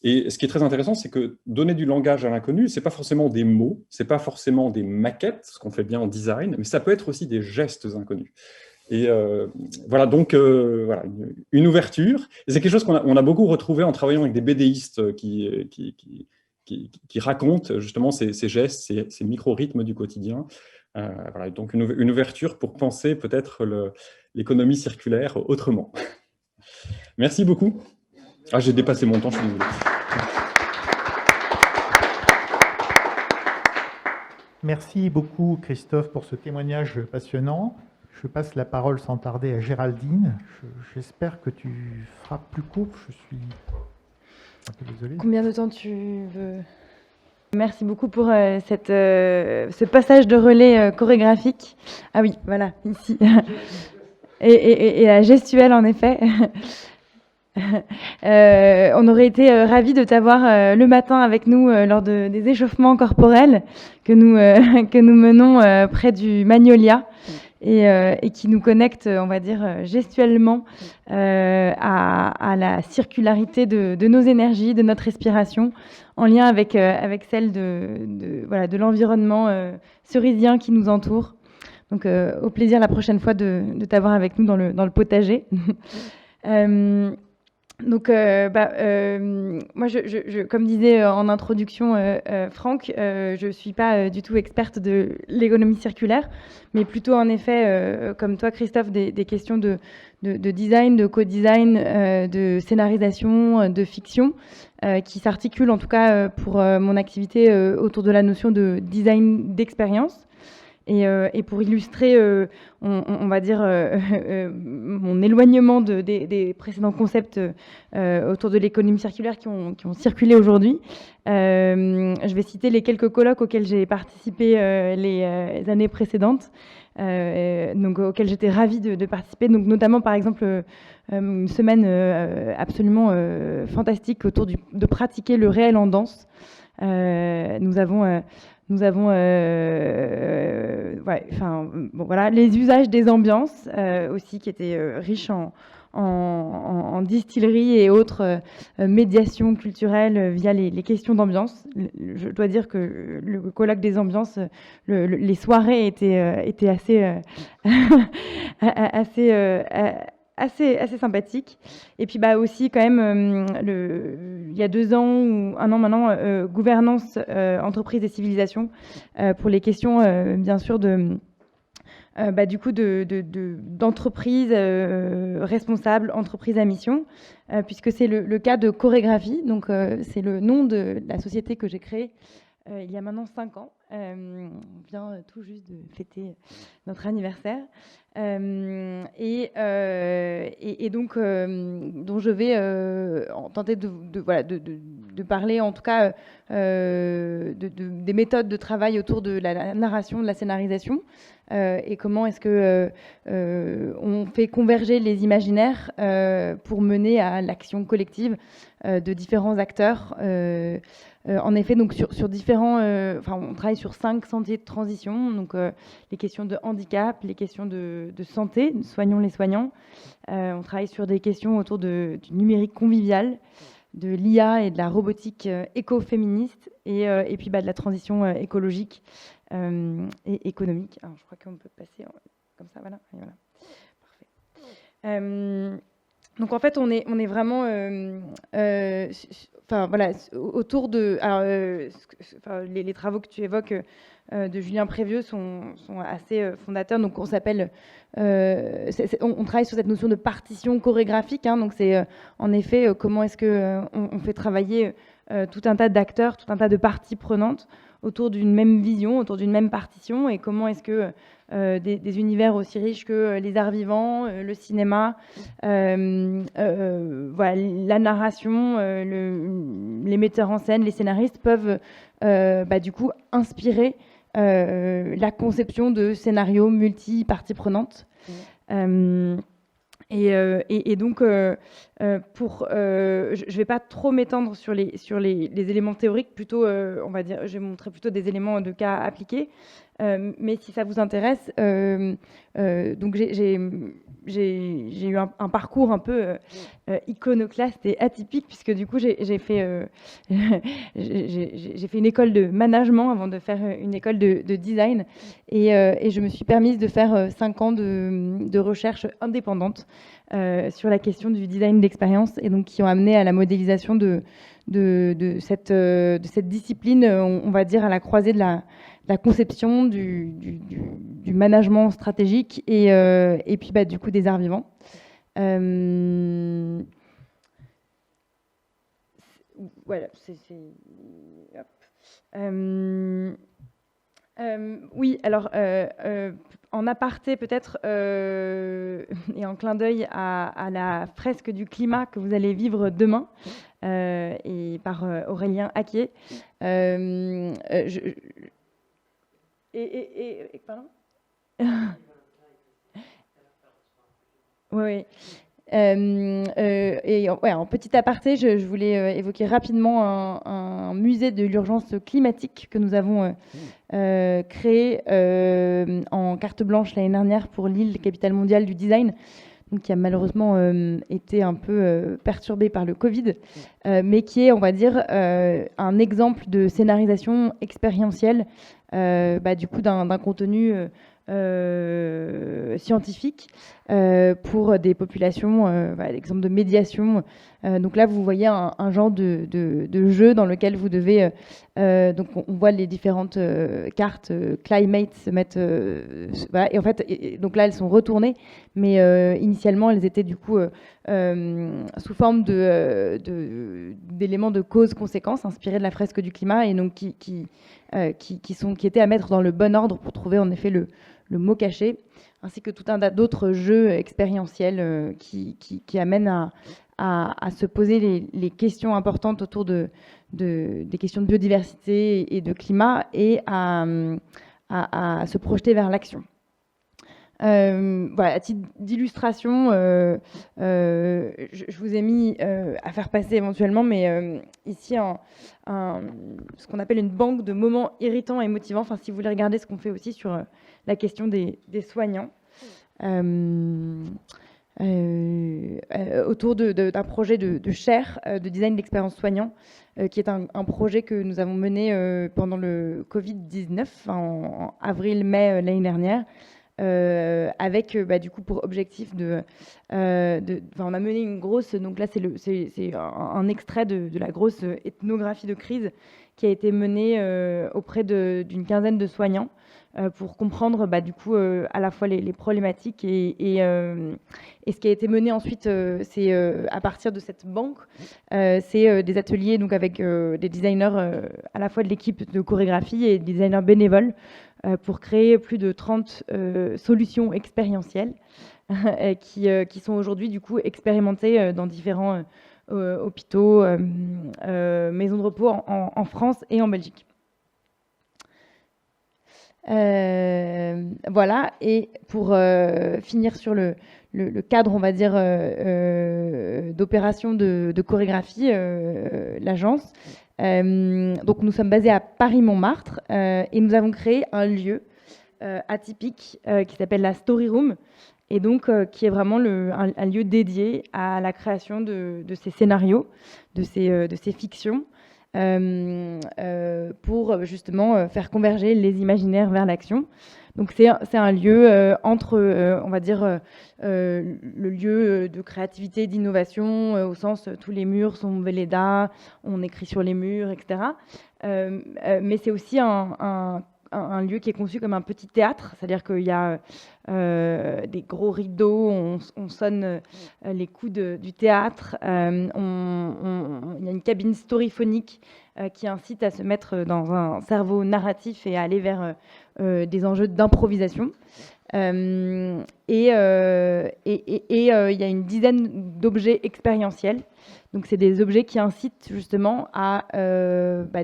Et ce qui est très intéressant, c'est que donner du langage à l'inconnu, ce n'est pas forcément des mots, ce n'est pas forcément des maquettes, ce qu'on fait bien en design, mais ça peut être aussi des gestes inconnus. Et voilà, donc voilà, une ouverture. Et c'est quelque chose qu'on a beaucoup retrouvé en travaillant avec des BDistes qui racontent justement ces gestes, ces micro-rythmes du quotidien. Voilà, donc une ouverture pour penser peut-être l'économie circulaire autrement. Merci beaucoup. Ah, j'ai dépassé mon temps, je suis désolé. Merci beaucoup, Christophe, pour ce témoignage passionnant. Je passe la parole sans tarder à Géraldine. J'espère que tu feras plus court. Je suis un peu désolé. Combien de temps tu veux? Merci beaucoup pour ce passage de relais chorégraphique. Ah oui, voilà, ici. Et la gestuelle, en effet. On aurait été ravis de t'avoir le matin avec nous lors des échauffements corporels que nous menons près du Magnolia. et qui nous connecte, on va dire, gestuellement à la circularité de nos énergies, de notre respiration, en lien avec celle voilà, de l'environnement cerisien qui nous entoure. Donc, au plaisir la prochaine fois de t'avoir avec nous dans le potager. Donc, moi, comme disait en introduction Franck, je ne suis pas du tout experte de l'économie circulaire, mais plutôt en effet, comme toi Christophe, des questions de design, de co-design, de scénarisation, de fiction, qui s'articulent en tout cas pour mon activité autour de la notion de design d'expérience. Et pour illustrer, on va dire, mon éloignement des précédents concepts autour de l'économie circulaire qui ont circulé aujourd'hui, je vais citer les quelques colloques auxquels j'ai participé les années précédentes, donc auxquels j'étais ravie de participer, donc notamment par exemple une semaine absolument fantastique autour de pratiquer le réel en danse. Nous avons voilà, les usages des ambiances aussi qui étaient riches en distillerie et autres médiations culturelles via les questions d'ambiance. Je dois dire que le colloque des ambiances, les soirées étaient assez sympathique. Et puis aussi quand même, il y a 2 ans ou 1 an maintenant, gouvernance, entreprise et civilisation, pour les questions bien sûr du coup d'entreprise responsable, entreprise à mission, puisque c'est le cas de Chorégraphie. Donc c'est le nom de la société que j'ai créée il y a maintenant 5 ans. On vient tout juste de fêter notre anniversaire. Et donc, dont je vais tenter de parler, en tout cas, des méthodes de travail autour de la narration, de la scénarisation, et comment est-ce que on fait converger les imaginaires pour mener à l'action collective de différents acteurs. En effet, donc sur différents, on travaille sur 5 sentiers de transition, donc les questions de handicap, les questions de santé, soignons les soignants. On travaille sur des questions autour du numérique convivial, de l'IA et de la robotique écoféministe, et puis de la transition écologique et économique. Alors, je crois qu'on peut passer comme ça, voilà. Et voilà. Parfait. Donc en fait, on est vraiment, voilà, autour de, alors, les travaux que tu évoques de Julien Prévieux sont assez fondateurs. Donc on s'appelle, on travaille sur cette notion de partition chorégraphique. Hein, donc c'est en effet comment est-ce que on fait travailler tout un tas d'acteurs, tout un tas de parties prenantes autour d'une même vision, autour d'une même partition, et comment est-ce que des univers aussi riches que les arts vivants, le cinéma, voilà, la narration, les metteurs en scène, les scénaristes peuvent du coup inspirer la conception de scénarios multi-parties prenantes. Et donc, je ne vais pas trop m'étendre sur les éléments théoriques, plutôt, on va dire, je vais montrer plutôt des éléments de cas appliqués. Mais si ça vous intéresse, donc j'ai eu un parcours un peu iconoclaste et atypique, puisque du coup j'ai fait une école de management avant de faire une école de design, et je me suis permise de faire 5 ans de recherche indépendante sur la question du design d'expérience, et donc qui ont amené à la modélisation de cette discipline, on va dire à la croisée de la conception, du management stratégique et puis du coup des arts vivants. Voilà, oui, alors en aparté peut-être et en clin d'œil à la fresque du climat que vous allez vivre demain et par Aurélien Acquier. Pardon. Oui. En petit aparté, je voulais évoquer rapidement un musée de l'urgence climatique que nous avons créé en carte blanche l'année dernière pour Lille, capitale mondiale du design, donc qui a malheureusement été un peu perturbé par le Covid, mais qui est, on va dire, un exemple de scénarisation expérientielle, du coup d'un contenu scientifique pour des populations, l'exemple de médiation. Donc là, vous voyez un genre de jeu dans lequel vous devez... donc on voit les différentes cartes climate se mettre... voilà, et en fait, donc là, elles sont retournées, mais initialement, elles étaient du coup sous forme d'éléments de cause-conséquence inspirés de la fresque du climat, et donc qui étaient à mettre dans le bon ordre pour trouver en effet le mot caché, ainsi que tout un tas d'autres jeux expérientiels qui amènent à se poser les questions importantes autour des questions de biodiversité et de climat, et à se projeter vers l'action. Voilà, à titre d'illustration, je vous ai mis à faire passer éventuellement, mais ici ce qu'on appelle une banque de moments irritants et motivants. Enfin, si vous voulez regarder ce qu'on fait aussi sur la question des soignants, autour d'un projet de chaire de design d'expérience soignant, qui est un projet que nous avons mené pendant le Covid-19 en avril-mai l'année dernière. Avec du coup pour objectif on a mené une grosse, donc là c'est un extrait de la grosse ethnographie de crise qui a été menée auprès d'une quinzaine de soignants pour comprendre du coup à la fois les problématiques et ce qui a été mené ensuite, c'est à partir de cette banque, c'est des ateliers donc avec des designers à la fois de l'équipe de chorégraphie et des designers bénévoles, pour créer plus de 30 solutions expérientielles qui sont aujourd'hui du coup expérimentées dans différents hôpitaux, maisons de repos en France et en Belgique. Voilà, et pour finir sur le cadre, on va dire, d'opération de chorégraphie, l'agence. Donc nous sommes basés à Paris-Montmartre et nous avons créé un lieu atypique qui s'appelle la Story Room, et donc qui est vraiment un lieu dédié à la création de ces scénarios, de ces fictions, pour justement faire converger les imaginaires vers l'action. Donc c'est un lieu entre, on va dire, le lieu de créativité, d'innovation, au sens tous les murs sont Velleda, on écrit sur les murs, etc. Mais c'est aussi un lieu qui est conçu comme un petit théâtre, c'est-à-dire qu'il y a des gros rideaux, on sonne les coups du théâtre, il y a une cabine storyphonique qui incite à se mettre dans un cerveau narratif et à aller vers des enjeux d'improvisation. Et il y a une dizaine d'objets expérientiels. Donc c'est des objets qui incitent justement à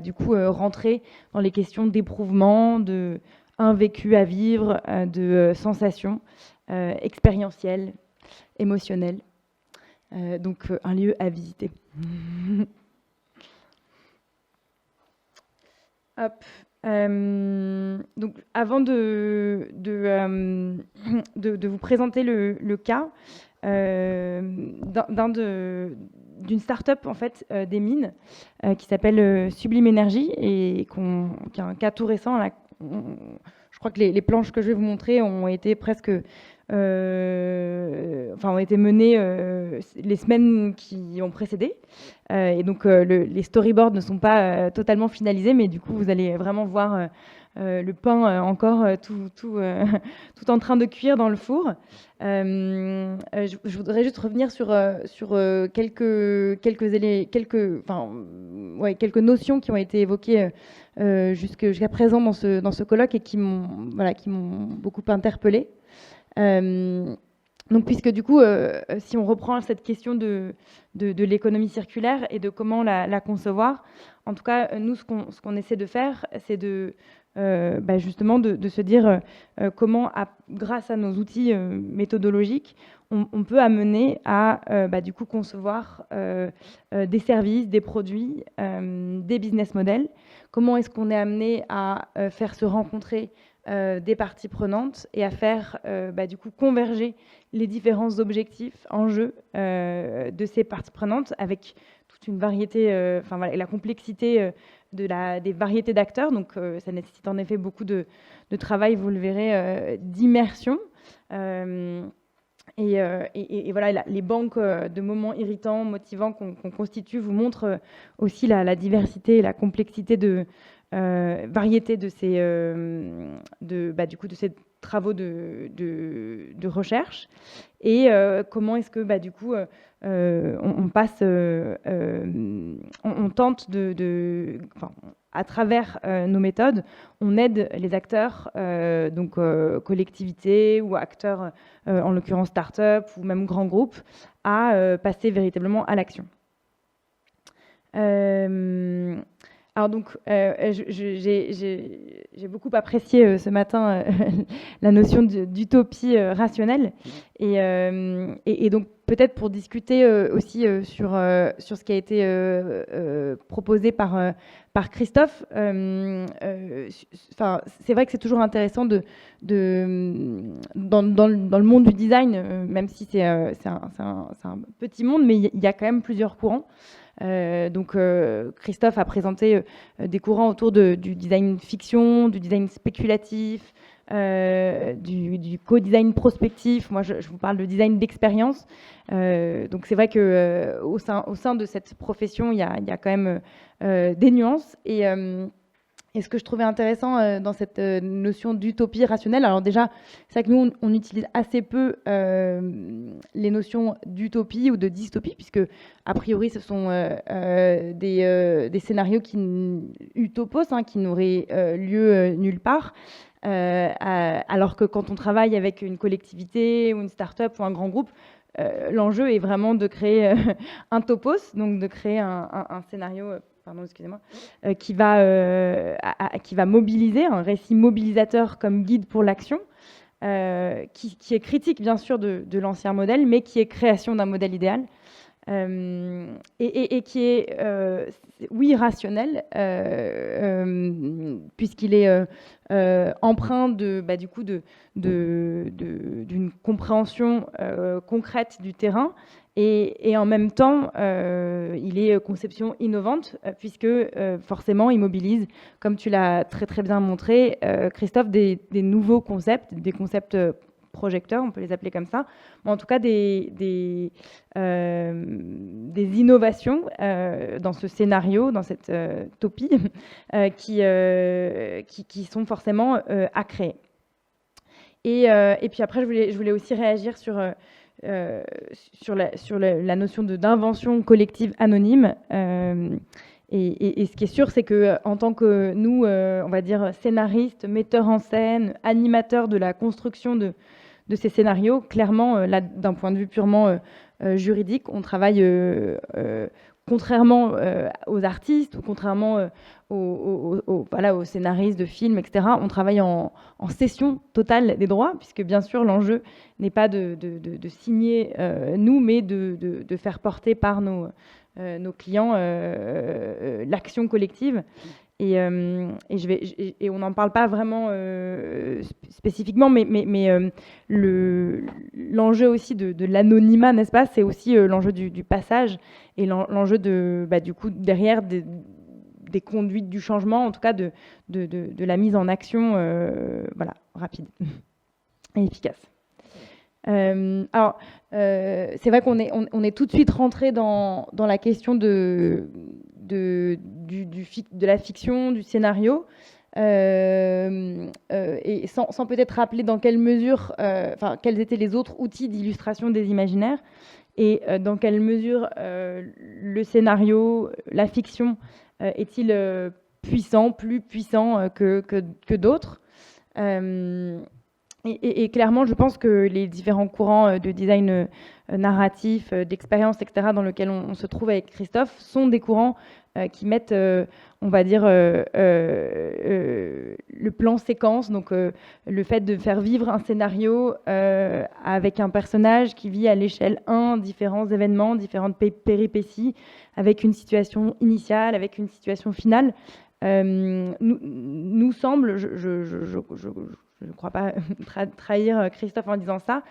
du coup rentrer dans les questions d'éprouvement, de un vécu à vivre, de sensations expérientielles, émotionnelles. Donc un lieu à visiter. Hop. Donc, avant de vous présenter le cas d'une start-up en fait des mines qui s'appelle Sublime Énergie, et qui est un cas tout récent. Là, je crois que les planches que je vais vous montrer ont été presque ont été menées les semaines qui ont précédé, et donc les storyboards ne sont pas totalement finalisés, mais du coup vous allez vraiment voir le pain encore tout en train de cuire dans le four. Je voudrais juste revenir sur quelques notions qui ont été évoquées jusqu'à présent dans ce colloque, et qui m'ont beaucoup interpellée. Donc, puisque du coup, si on reprend cette question de l'économie circulaire et de comment la concevoir, en tout cas, nous, ce qu'on essaie de faire, c'est justement de se dire comment, grâce à nos outils méthodologiques, on peut amener à du coup concevoir des services, des produits, des business models. Comment est-ce qu'on est amené à faire se rencontrer des parties prenantes et à faire du coup converger les différents objectifs, enjeux de ces parties prenantes avec toute une variété, et la complexité des variétés d'acteurs. Donc ça nécessite en effet beaucoup de travail, vous le verrez, d'immersion. Et voilà, les banques de moments irritants, motivants qu'on constitue vous montrent aussi la diversité et la complexité variété de ces, du coup, de ces travaux de recherche et comment est-ce que du coup on passe, on tente à travers nos méthodes, on aide les acteurs, donc collectivités ou acteurs, en l'occurrence start-up ou même grands groupes, à passer véritablement à l'action. Alors donc, j'ai beaucoup apprécié ce matin la notion d'utopie rationnelle et donc peut-être pour discuter aussi sur ce qui a été proposé par Christophe. C'est vrai que c'est toujours intéressant dans le monde du design, même si c'est un petit monde, mais il y a quand même plusieurs courants. Donc Christophe a présenté des courants autour du design fiction, du design spéculatif, du co-design prospectif. Moi, je vous parle de design d'expérience. Donc c'est vrai que au sein de cette profession, il y a quand même des nuances. Et ce que je trouvais intéressant dans cette notion d'utopie rationnelle, alors déjà, c'est vrai que nous, on utilise assez peu les notions d'utopie ou de dystopie, puisque, a priori, ce sont des scénarios utopos, qui n'auraient lieu nulle part. Alors que quand on travaille avec une collectivité ou une start-up ou un grand groupe, l'enjeu est vraiment de créer un topos, donc de créer un scénario... Pardon, excusez-moi, qui va mobiliser, un récit mobilisateur comme guide pour l'action, qui est critique bien sûr de l'ancien modèle, mais qui est création d'un modèle idéal, et qui est, oui, rationnel, puisqu'il est empreint d'une compréhension concrète du terrain. Et en même temps, il est conception innovante, puisque forcément, il mobilise, comme tu l'as très très bien montré, Christophe, des nouveaux concepts, des concepts projecteurs, on peut les appeler comme ça, mais en tout cas des innovations dans ce scénario, dans cette utopie, qui sont forcément à créer. Et puis après, je voulais aussi réagir sur la notion d'invention collective anonyme. Et ce qui est sûr, c'est que en tant que nous, on va dire scénaristes, metteurs en scène, animateurs de la construction de ces scénarios, clairement, là, d'un point de vue purement juridique, on travaille contrairement aux artistes ou contrairement aux scénaristes de films, etc., on travaille en cession totale des droits, puisque bien sûr l'enjeu n'est pas de signer nous, mais de faire porter par nos clients l'action collective. Et on n'en parle pas vraiment spécifiquement, mais l'enjeu aussi de l'anonymat, n'est-ce pas? C'est aussi l'enjeu du passage et l'enjeu du coup derrière des conduites du changement, en tout cas de la mise en action rapide et efficace. Alors, c'est vrai qu'on est tout de suite rentré dans la question de la fiction, du scénario, et sans peut-être rappeler dans quelle mesure, quels étaient les autres outils d'illustration des imaginaires, et dans quelle mesure le scénario, la fiction, est-il plus puissant que d'autres. Et clairement, je pense que les différents courants de design narratif, d'expérience, etc., dans lesquels on se trouve avec Christophe, sont des courants qui mettent, on va dire, le plan séquence, donc le fait de faire vivre un scénario avec un personnage qui vit à l'échelle 1, différents événements, différentes péripéties, avec une situation initiale, avec une situation finale, nous semble, je ne crois pas trahir Christophe en disant ça,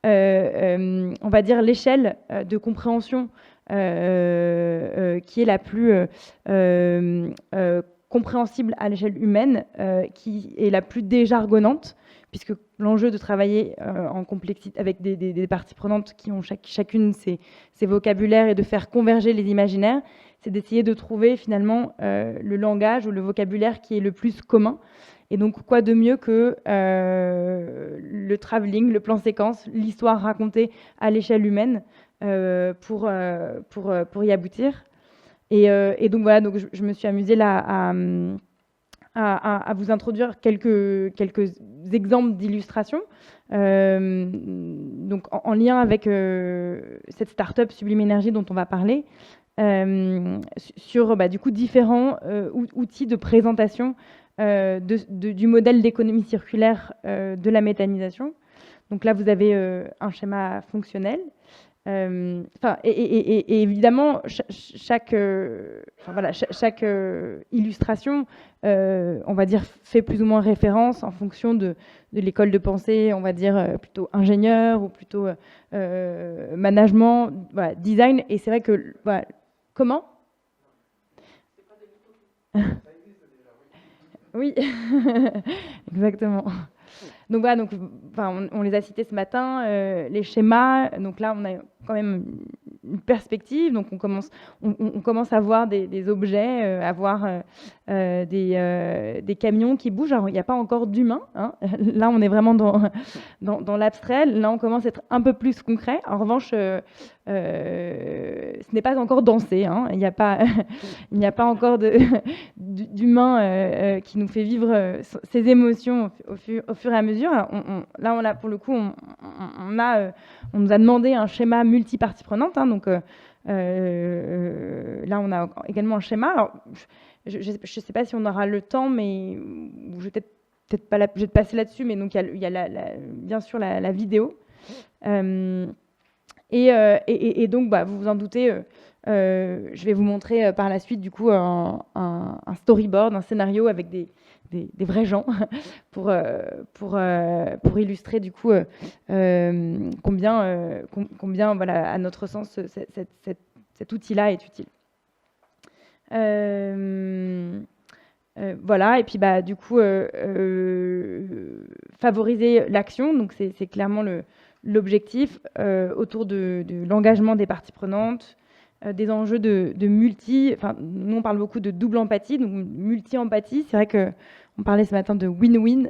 on va dire l'échelle de compréhension qui est la plus compréhensible à l'échelle humaine, qui est la plus déjargonnante, puisque l'enjeu de travailler en complexité avec des parties prenantes qui ont chacune ses vocabulaires et de faire converger les imaginaires, c'est d'essayer de trouver finalement le langage ou le vocabulaire qui est le plus commun. Et donc, quoi de mieux que le travelling, le plan séquence, l'histoire racontée à l'échelle humaine pour y aboutir. Et donc, voilà, donc je me suis amusée là à vous introduire quelques exemples d'illustrations. Donc, en lien avec cette start-up Sublime Énergie dont on va parler, sur du coup différents outils de présentation du modèle d'économie circulaire de la méthanisation. Donc là, vous avez un schéma fonctionnel. Et évidemment, chaque illustration, on va dire, fait plus ou moins référence en fonction de l'école de pensée, on va dire plutôt ingénieur ou plutôt management, voilà, design. Et c'est vrai que... Voilà. Comment ? Oui, exactement. Donc voilà, donc, on les a cités ce matin, les schémas. Donc là, on a quand même une perspective. Donc on commence à voir des objets, à voir des camions qui bougent. Alors il n'y a pas encore d'humains, hein. Là, on est vraiment dans l'abstrait. Là, on commence à être un peu plus concret. En revanche, ce n'est pas encore dansé, hein. Il n'y a pas encore d'humain qui nous fait vivre ces émotions au fur et à mesure. Alors, là, pour le coup, on nous a demandé un schéma multi-parties prenantes, hein. Donc là, on a également un schéma. Alors, je ne sais pas si on aura le temps, mais je vais peut-être pas je vais te passer là-dessus, mais donc il y a bien sûr la vidéo. Et donc, vous vous en doutez, je vais vous montrer par la suite du coup un storyboard, un scénario avec des vrais gens pour illustrer du coup combien voilà, à notre sens cet outil-là est utile. Voilà, et puis du coup favoriser l'action, donc c'est clairement l'objectif autour de l'engagement des parties prenantes, des enjeux de nous on parle beaucoup de double empathie, donc multi-empathie. C'est vrai qu'on parlait ce matin de win-win.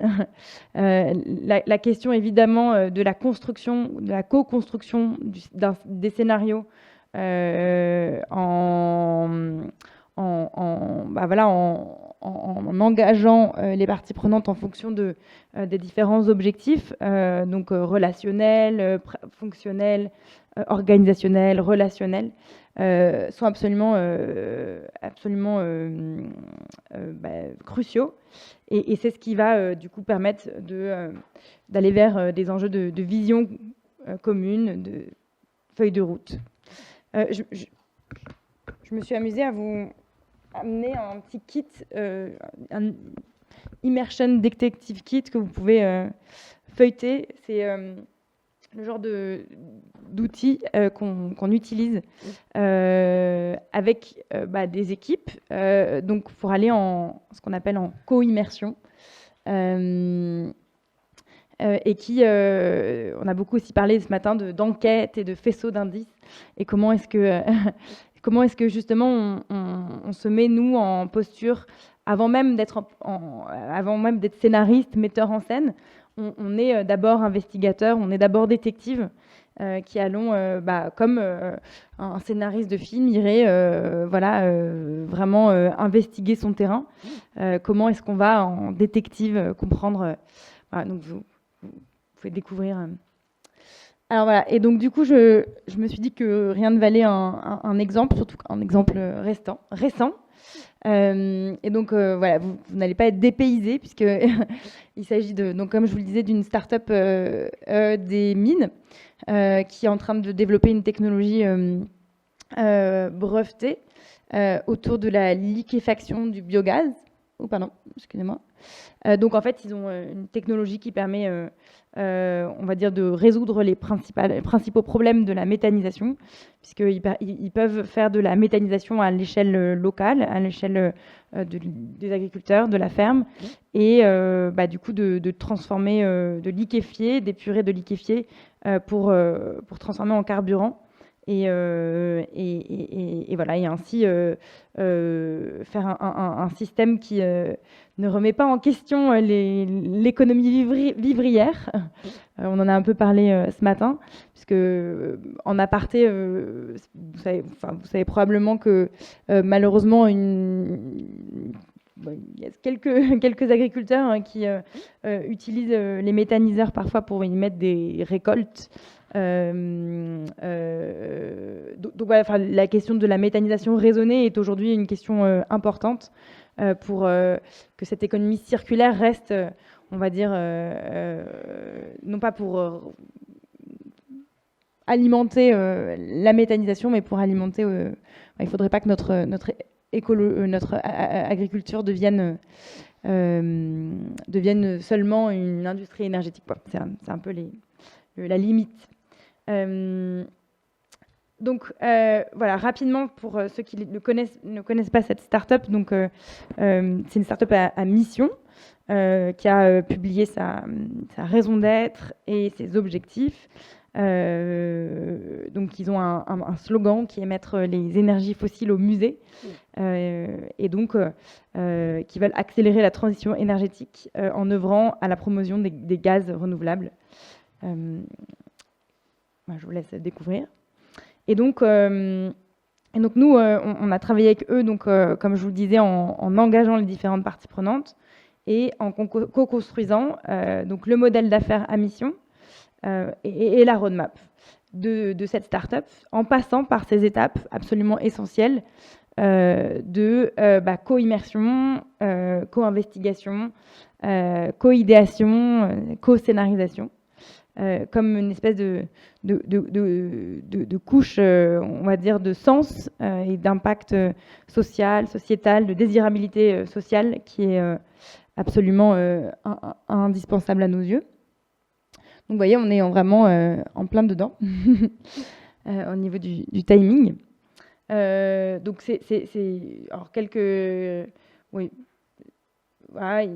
La question évidemment de la construction, de la co-construction des scénarios en engageant les parties prenantes en fonction des différents objectifs, donc relationnels, fonctionnels, organisationnels, relationnels, sont absolument cruciaux. Et c'est ce qui va du coup permettre d'aller vers des enjeux de vision commune, de feuille de route. Je me suis amusée à vous amener un petit kit, un Immersion Detective Kit que vous pouvez feuilleter. C'est le genre d'outils qu'on utilise avec des équipes, donc pour aller en ce qu'on appelle en co-immersion. Et qui, on a beaucoup aussi parlé ce matin d'enquête et de faisceaux d'indices, et comment est-ce que justement on se met nous en posture avant même d'être scénariste, metteur en scène. On est d'abord investigateur, on est d'abord détective, qui allons, comme un scénariste de film irait vraiment investiguer son terrain. Comment est-ce qu'on va en détective comprendre donc pouvez découvrir. Alors voilà, et donc du coup, je me suis dit que rien ne valait un exemple, surtout un exemple récent. Et donc voilà, vous n'allez pas être dépaysés, puisque il s'agit donc comme je vous le disais, d'une start-up des mines qui est en train de développer une technologie brevetée autour de la liquéfaction du biogaz. Oh pardon, excusez-moi. Donc en fait, ils ont une technologie qui permet, on va dire, de résoudre les principaux problèmes de la méthanisation, puisqu'ils peuvent faire de la méthanisation à l'échelle locale, à l'échelle des agriculteurs, de la ferme, et du coup de transformer, de liquéfier, d'épurer, de liquéfier pour transformer en carburant. Et voilà, et ainsi faire un système qui ne remet pas en question l'économie vivrière. On en a un peu parlé ce matin, puisque en aparté, vous savez probablement que malheureusement, il y a quelques agriculteurs qui utilisent les méthaniseurs parfois pour y mettre des récoltes. Donc voilà, la question de la méthanisation raisonnée est aujourd'hui une question importante pour que cette économie circulaire reste, on va dire, non pas pour alimenter la méthanisation, mais pour alimenter. Il ne faudrait pas que notre agriculture devienne seulement une industrie énergétique. C'est un peu la limite. Donc voilà, rapidement pour ceux qui ne connaissent pas cette start-up, donc c'est une start-up à mission qui a publié sa raison d'être et ses objectifs. Donc ils ont un slogan qui est mettre les énergies fossiles au musée, et donc qui veulent accélérer la transition énergétique en œuvrant à la promotion des gaz renouvelables. Je vous laisse découvrir. Et donc nous, on a travaillé avec eux, donc, comme je vous le disais, en engageant les différentes parties prenantes et en co-construisant donc le modèle d'affaires à mission et la roadmap de cette start-up, en passant par ces étapes absolument essentielles de co-immersion, co-investigation, co-idéation, co-scénarisation. Comme une espèce de couche, on va dire, de sens et d'impact social, sociétal, de désirabilité sociale qui est absolument indispensable à nos yeux. Donc vous voyez, on est vraiment en plein dedans au niveau du timing. Donc c'est alors quelques... Oui. Voilà,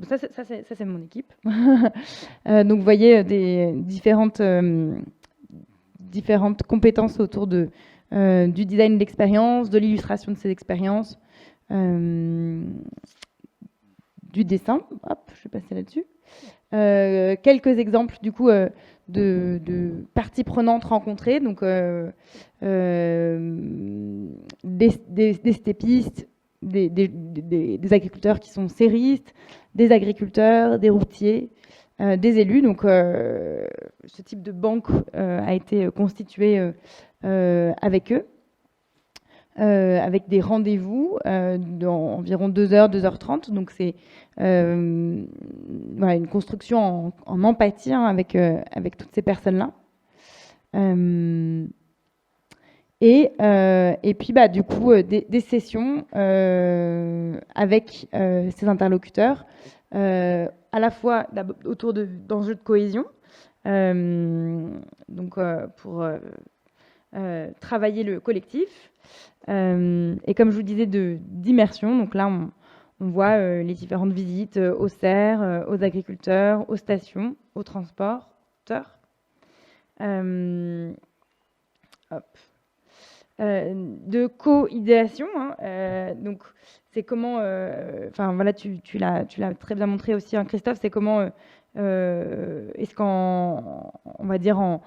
ça c'est mon équipe. Donc vous voyez des différentes compétences autour du design d'expérience, de l'illustration de ces expériences, du dessin. Hop, je vais passer là-dessus. Quelques exemples du coup de parties prenantes rencontrées, donc des stépistes, des agriculteurs qui sont séristes, des agriculteurs, des routiers, des élus. Donc ce type de banque a été constitué avec eux, avec des rendez-vous d'environ 2h, 2h30. Donc c'est voilà, une construction en empathie avec toutes ces personnes-là. Et puis du coup des sessions avec ces interlocuteurs, à la fois autour d'enjeux de cohésion, donc pour travailler le collectif, et comme je vous disais d'immersion. Donc là on voit les différentes visites aux serres, aux agriculteurs, aux stations, aux transporteurs. De co-idéation, donc c'est comment, enfin voilà, tu l'as très bien montré aussi, hein, Christophe, c'est comment est-ce qu'en, on va dire en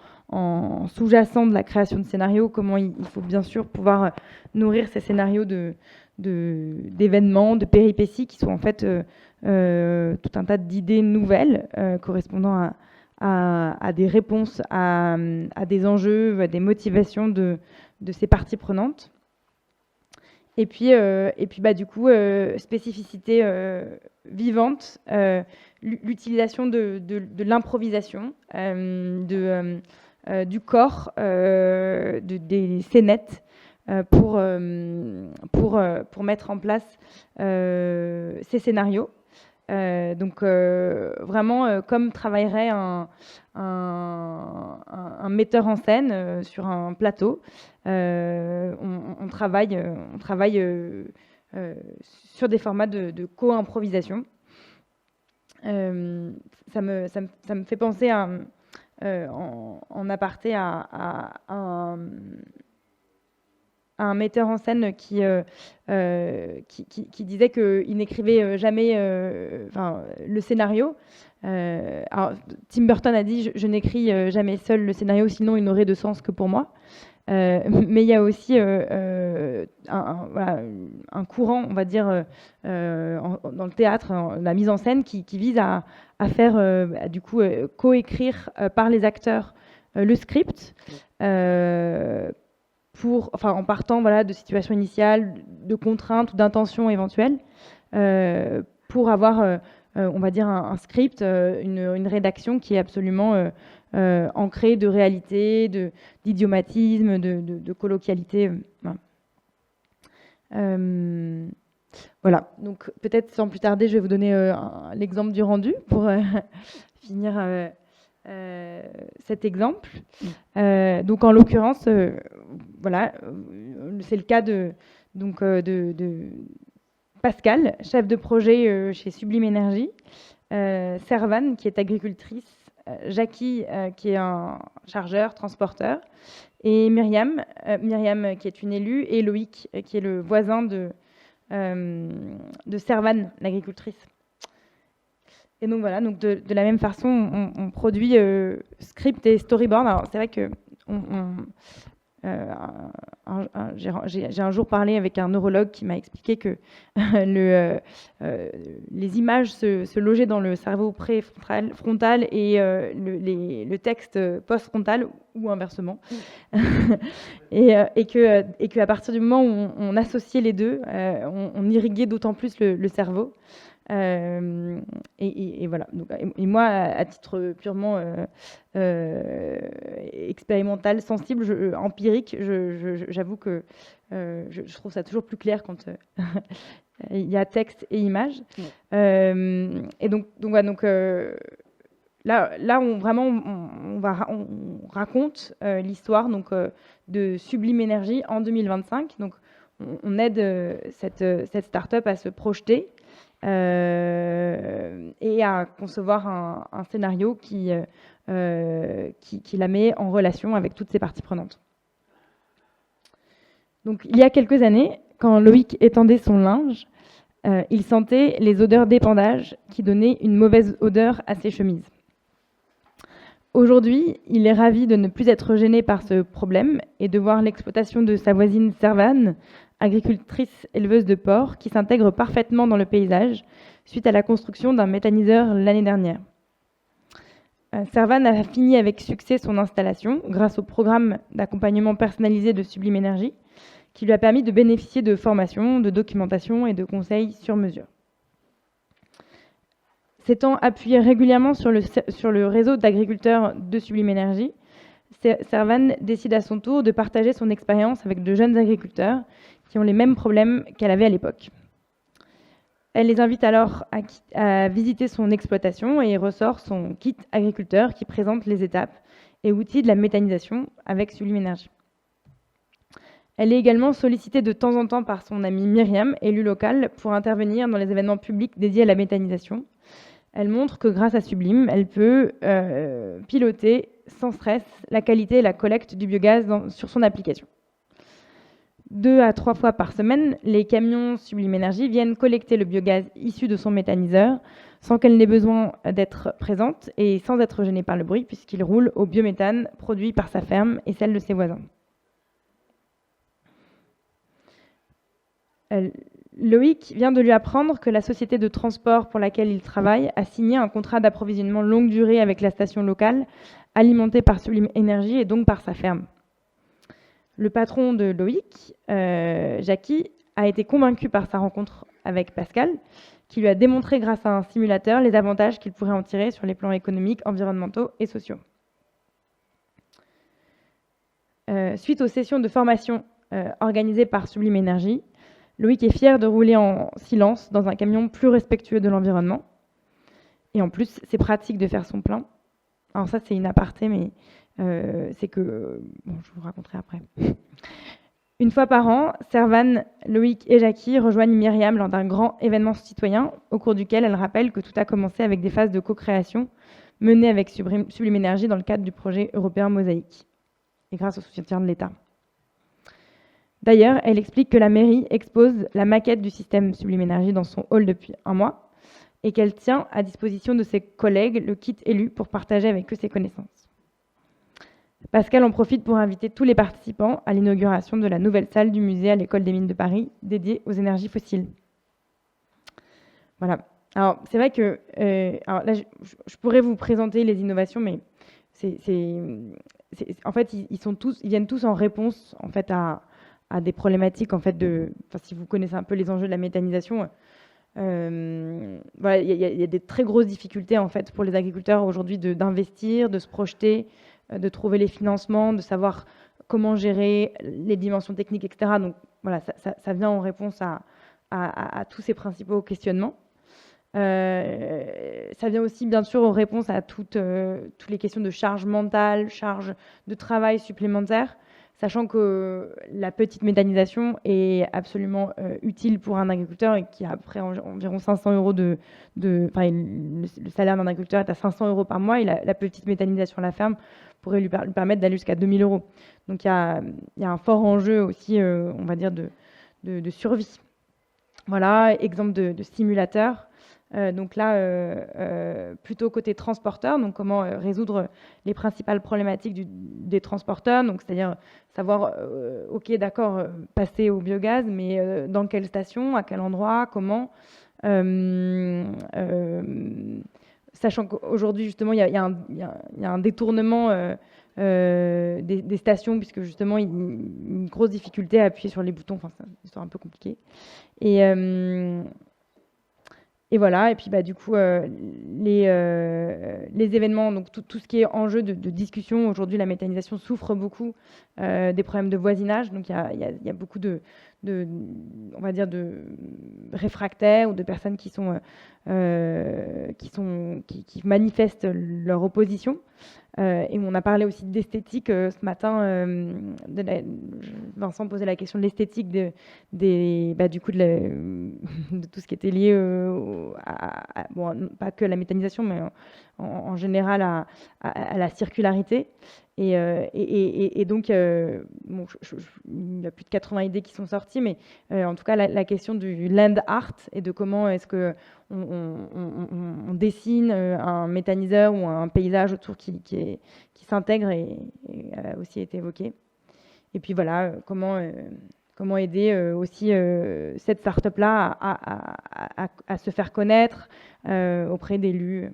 sous-jacent de la création de scénarios, comment il faut bien sûr pouvoir nourrir ces scénarios de d'événements, de péripéties qui sont en fait tout un tas d'idées nouvelles correspondant à des réponses, à des enjeux, à des motivations de ces parties prenantes. Et puis du coup, spécificité vivante, l'utilisation de l'improvisation, du corps, des scénettes pour mettre en place ces scénarios. Donc vraiment comme travaillerait un metteur en scène sur un plateau. On travaille sur des formats de co-improvisation. Ça me fait penser en aparté à un metteur en scène qui disait qu'il n'écrivait jamais le scénario. Alors, Tim Burton a dit je n'écris jamais seul le scénario, sinon il n'aurait de sens que pour moi. Mais il y a aussi un courant, on va dire, dans le théâtre, la mise en scène, qui vise à faire, du coup, coécrire par les acteurs le script, en partant de situations initiales, de contraintes ou d'intentions éventuelles, pour avoir, on va dire, un script, une rédaction qui est absolument ancrée de réalité, d'idiomatisme, de colloquialité. Voilà, donc peut-être sans plus tarder, je vais vous donner l'exemple du rendu pour finir cet exemple. Donc en l'occurrence, voilà, c'est le cas de Pascal, chef de projet chez Sublime Énergie, Servane, qui est agricultrice, Jackie, qui est un chargeur, transporteur, et Myriam, qui est une élue, et Loïc, qui est le voisin de Servane, l'agricultrice. Et donc voilà, donc de la même façon, on produit script et storyboard. Alors c'est vrai que j'ai un jour parlé avec un neurologue qui m'a expliqué que les images se logeaient dans le cerveau préfrontal et le texte post-frontal ou inversement. et qu'à partir du moment où on associait les deux, on irriguait d'autant plus le cerveau. Et voilà. Donc, et moi, à titre purement expérimental, sensible, empirique, j'avoue que je trouve ça toujours plus clair quand il y a texte et image. Et donc là, on raconte l'histoire de Sublime Énergie en 2025. Donc, on aide cette start-up à se projeter. Et à concevoir un scénario qui la met en relation avec toutes ses parties prenantes. Donc, il y a quelques années, quand Loïc étendait son linge, il sentait les odeurs d'épandage qui donnaient une mauvaise odeur à ses chemises. Aujourd'hui, il est ravi de ne plus être gêné par ce problème et de voir l'exploitation de sa voisine Servane, agricultrice éleveuse de porcs, qui s'intègre parfaitement dans le paysage suite à la construction d'un méthaniseur l'année dernière. Servane a fini avec succès son installation grâce au programme d'accompagnement personnalisé de Sublime Énergie qui lui a permis de bénéficier de formations, de documentation et de conseils sur mesure. S'étant appuyé régulièrement sur le réseau d'agriculteurs de Sublime Énergie, Servane décide à son tour de partager son expérience avec de jeunes agriculteurs qui ont les mêmes problèmes qu'elle avait à l'époque. Elle les invite alors à visiter son exploitation et ressort son kit agriculteur qui présente les étapes et outils de la méthanisation avec Sublime Énergie. Elle est également sollicitée de temps en temps par son amie Myriam, élue locale, pour intervenir dans les événements publics dédiés à la méthanisation. Elle montre que grâce à Sublime, elle peut piloter sans stress la qualité et la collecte du biogaz sur son application. 2 à 3 fois par semaine, les camions Sublime Énergie viennent collecter le biogaz issu de son méthaniseur sans qu'elle n'ait besoin d'être présente et sans être gênée par le bruit puisqu'il roule au biométhane produit par sa ferme et celle de ses voisins. Loïc vient de lui apprendre que la société de transport pour laquelle il travaille a signé un contrat d'approvisionnement longue durée avec la station locale, alimentée par Sublime Énergie et donc par sa ferme. Le patron de Loïc, Jackie, a été convaincu par sa rencontre avec Pascal, qui lui a démontré grâce à un simulateur les avantages qu'il pourrait en tirer sur les plans économiques, environnementaux et sociaux. Suite aux sessions de formation organisées par Sublime Énergie, Loïc est fier de rouler en silence dans un camion plus respectueux de l'environnement. Et en plus, c'est pratique de faire son plein. Alors ça, c'est une aparté, mais c'est que... Bon, je vous raconterai après. Une fois par an, Servan, Loïc et Jackie rejoignent Myriam lors d'un grand événement citoyen, au cours duquel elle rappelle que tout a commencé avec des phases de co-création menées avec Sublime Énergie dans le cadre du projet européen Mosaïque, et grâce au soutien de l'État. D'ailleurs, elle explique que la mairie expose la maquette du système Sublime Énergie dans son hall depuis un mois et qu'elle tient à disposition de ses collègues le kit élu pour partager avec eux ses connaissances. Pascal en profite pour inviter tous les participants à l'inauguration de la nouvelle salle du musée à l'École des Mines de Paris dédiée aux énergies fossiles. Voilà. Alors, c'est vrai que... alors là, je pourrais vous présenter les innovations, mais en fait, ils viennent tous en réponse en fait, à des problématiques, en fait, si vous connaissez un peu les enjeux de la méthanisation, voilà, il y a des très grosses difficultés en fait, pour les agriculteurs aujourd'hui d'investir, de se projeter, de trouver les financements, de savoir comment gérer les dimensions techniques, etc. Donc voilà, ça vient en réponse à tous ces principaux questionnements. Ça vient aussi bien sûr en réponse à toutes les questions de charge mentale, charge de travail supplémentaire, sachant que la petite méthanisation est absolument utile pour un agriculteur et qui a après environ 500 euros le salaire d'un agriculteur est à 500 euros par mois et la petite méthanisation à la ferme pourrait lui permettre d'aller jusqu'à 2000 euros. Donc il y a un fort enjeu aussi, on va dire, de survie. Voilà, exemple de simulateur. Donc là, plutôt côté transporteur, donc comment résoudre les principales problématiques des transporteurs, donc c'est-à-dire savoir, ok, d'accord, passer au biogaz, mais dans quelle station, à quel endroit, comment, sachant qu'aujourd'hui justement il y a un détournement des stations, puisque justement il y a une grosse difficulté à appuyer sur les boutons, enfin c'est une histoire un peu compliquée. Et voilà, et puis du coup, les événements, donc tout ce qui est enjeu de discussion, aujourd'hui la méthanisation souffre beaucoup des problèmes de voisinage, donc il y a beaucoup on va dire de réfractaires ou de personnes qui manifestent leur opposition. Et on a parlé aussi d'esthétique ce matin. Vincent posait la question de l'esthétique du coup de tout ce qui était lié bon, pas que à la méthanisation, mais en général à la circularité. Et donc, bon, il y a plus de 80 idées qui sont sorties, mais en tout cas, la question du land art et de comment est-ce que on dessine un méthaniseur ou un paysage autour qui s'intègre et a aussi été évoqué. Et puis voilà, comment aider aussi cette start-up-là à se faire connaître auprès d'élus.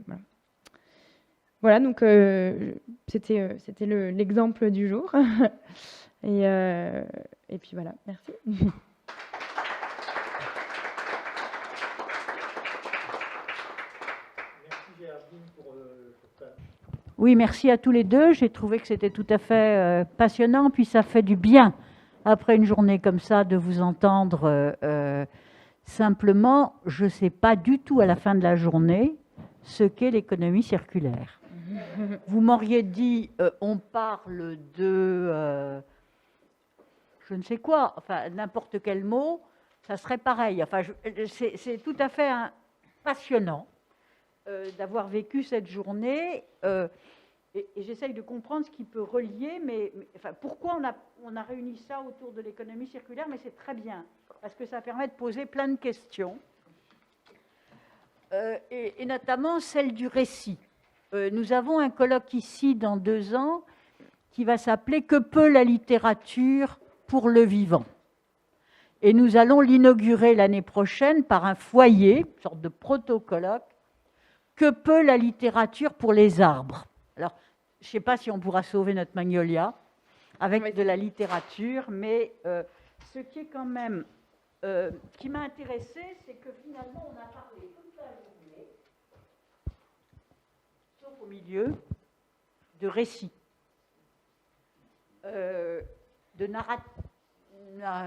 Voilà, donc c'était l'exemple du jour. Et puis voilà, merci. Oui, merci à tous les deux. J'ai trouvé que c'était tout à fait passionnant, puis ça fait du bien, après une journée comme ça, de vous entendre. Simplement, je ne sais pas du tout à la fin de la journée ce qu'est l'économie circulaire. Vous m'auriez dit, on parle de je ne sais quoi, enfin n'importe quel mot, ça serait pareil. Enfin, c'est tout à fait passionnant d'avoir vécu cette journée. Et j'essaye de comprendre ce qui peut relier, mais enfin, pourquoi on a réuni ça autour de l'économie circulaire, mais c'est très bien, parce que ça permet de poser plein de questions, et notamment celle du récit. Nous avons un colloque ici dans 2 ans qui va s'appeler « Que peut la littérature pour le vivant ?» Et nous allons l'inaugurer l'année prochaine par un foyer, une sorte de proto-colloque, que peut la littérature pour les arbres. Alors, je ne sais pas si on pourra sauver notre magnolia avec de la littérature, mais ce qui est quand même, qui m'a intéressée, c'est que finalement, on a parlé toute la journée, sauf au milieu, de récits, de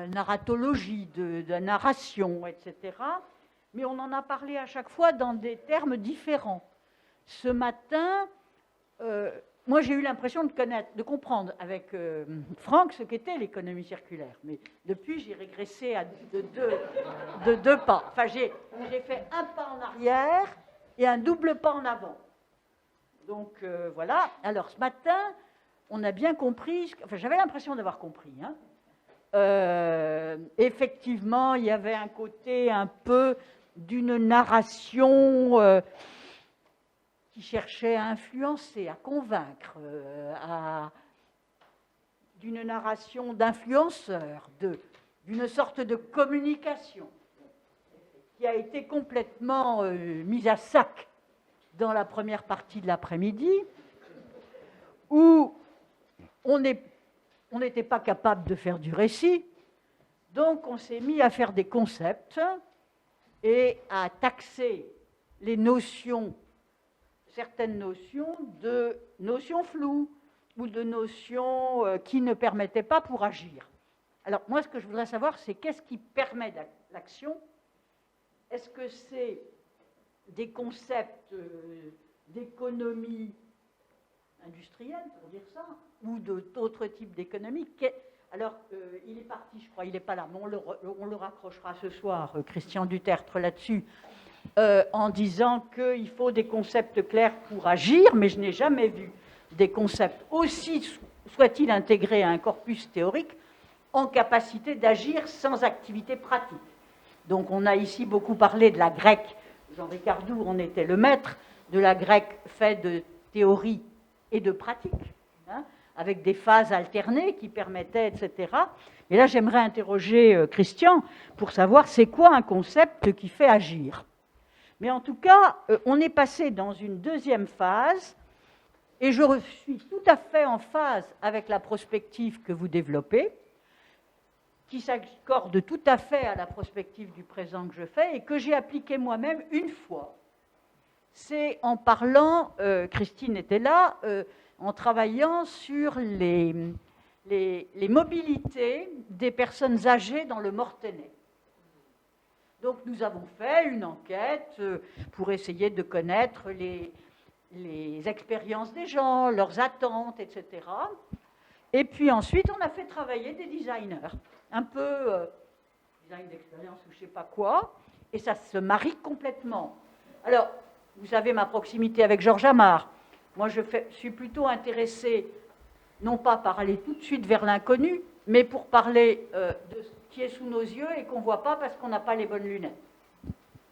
narratologie, de narration, etc. Mais on en a parlé à chaque fois dans des termes différents. Ce matin, moi j'ai eu l'impression de comprendre avec Franck ce qu'était l'économie circulaire. Mais depuis, j'ai régressé de deux pas. Enfin, j'ai fait un pas en arrière et un double pas en avant. Donc voilà. Alors ce matin, on a bien compris, enfin j'avais l'impression d'avoir compris, hein. Effectivement, il y avait un côté un peu d'une narration qui cherchait à influencer, à convaincre, d'une narration d'influenceur, d'une sorte de communication qui a été complètement mise à sac dans la première partie de l'après-midi, où on n'était pas capable de faire du récit, donc on s'est mis à faire des concepts et à taxer les notions, certaines notions, de notions floues ou de notions qui ne permettaient pas pour agir. Alors moi, ce que je voudrais savoir, c'est qu'est-ce qui permet l'action? Est-ce que c'est des concepts d'économie industrielle, pour dire ça, ou d'autres types d'économie? Alors, il est parti, je crois, il n'est pas là, mais on le raccrochera ce soir, Christian Dutertre, là-dessus, en disant qu'il faut des concepts clairs pour agir, mais je n'ai jamais vu des concepts, aussi soit-il intégrés à un corpus théorique, en capacité d'agir sans activité pratique. Donc, on a ici beaucoup parlé de la grecque, Jean Ricardou en était le maître, de la grecque faite de théorie et de pratique, hein, avec des phases alternées qui permettaient, etc. Et là, j'aimerais interroger Christian pour savoir c'est quoi un concept qui fait agir. Mais en tout cas, on est passé dans une deuxième phase, et je suis tout à fait en phase avec la prospective que vous développez, qui s'accorde tout à fait à la prospective du présent que je fais, et que j'ai appliquée moi-même une fois. C'est en parlant, Christine était là, en travaillant sur les mobilités des personnes âgées dans le Mortainais. Donc nous avons fait une enquête pour essayer de connaître les expériences des gens, leurs attentes, etc. Et puis ensuite, on a fait travailler des designers, un peu design d'expérience ou je ne sais pas quoi, et ça se marie complètement. Alors, vous savez ma proximité avec Georges Amar. Moi, je suis plutôt intéressée, non pas par aller tout de suite vers l'inconnu, mais pour parler de ce qui est sous nos yeux et qu'on ne voit pas parce qu'on n'a pas les bonnes lunettes.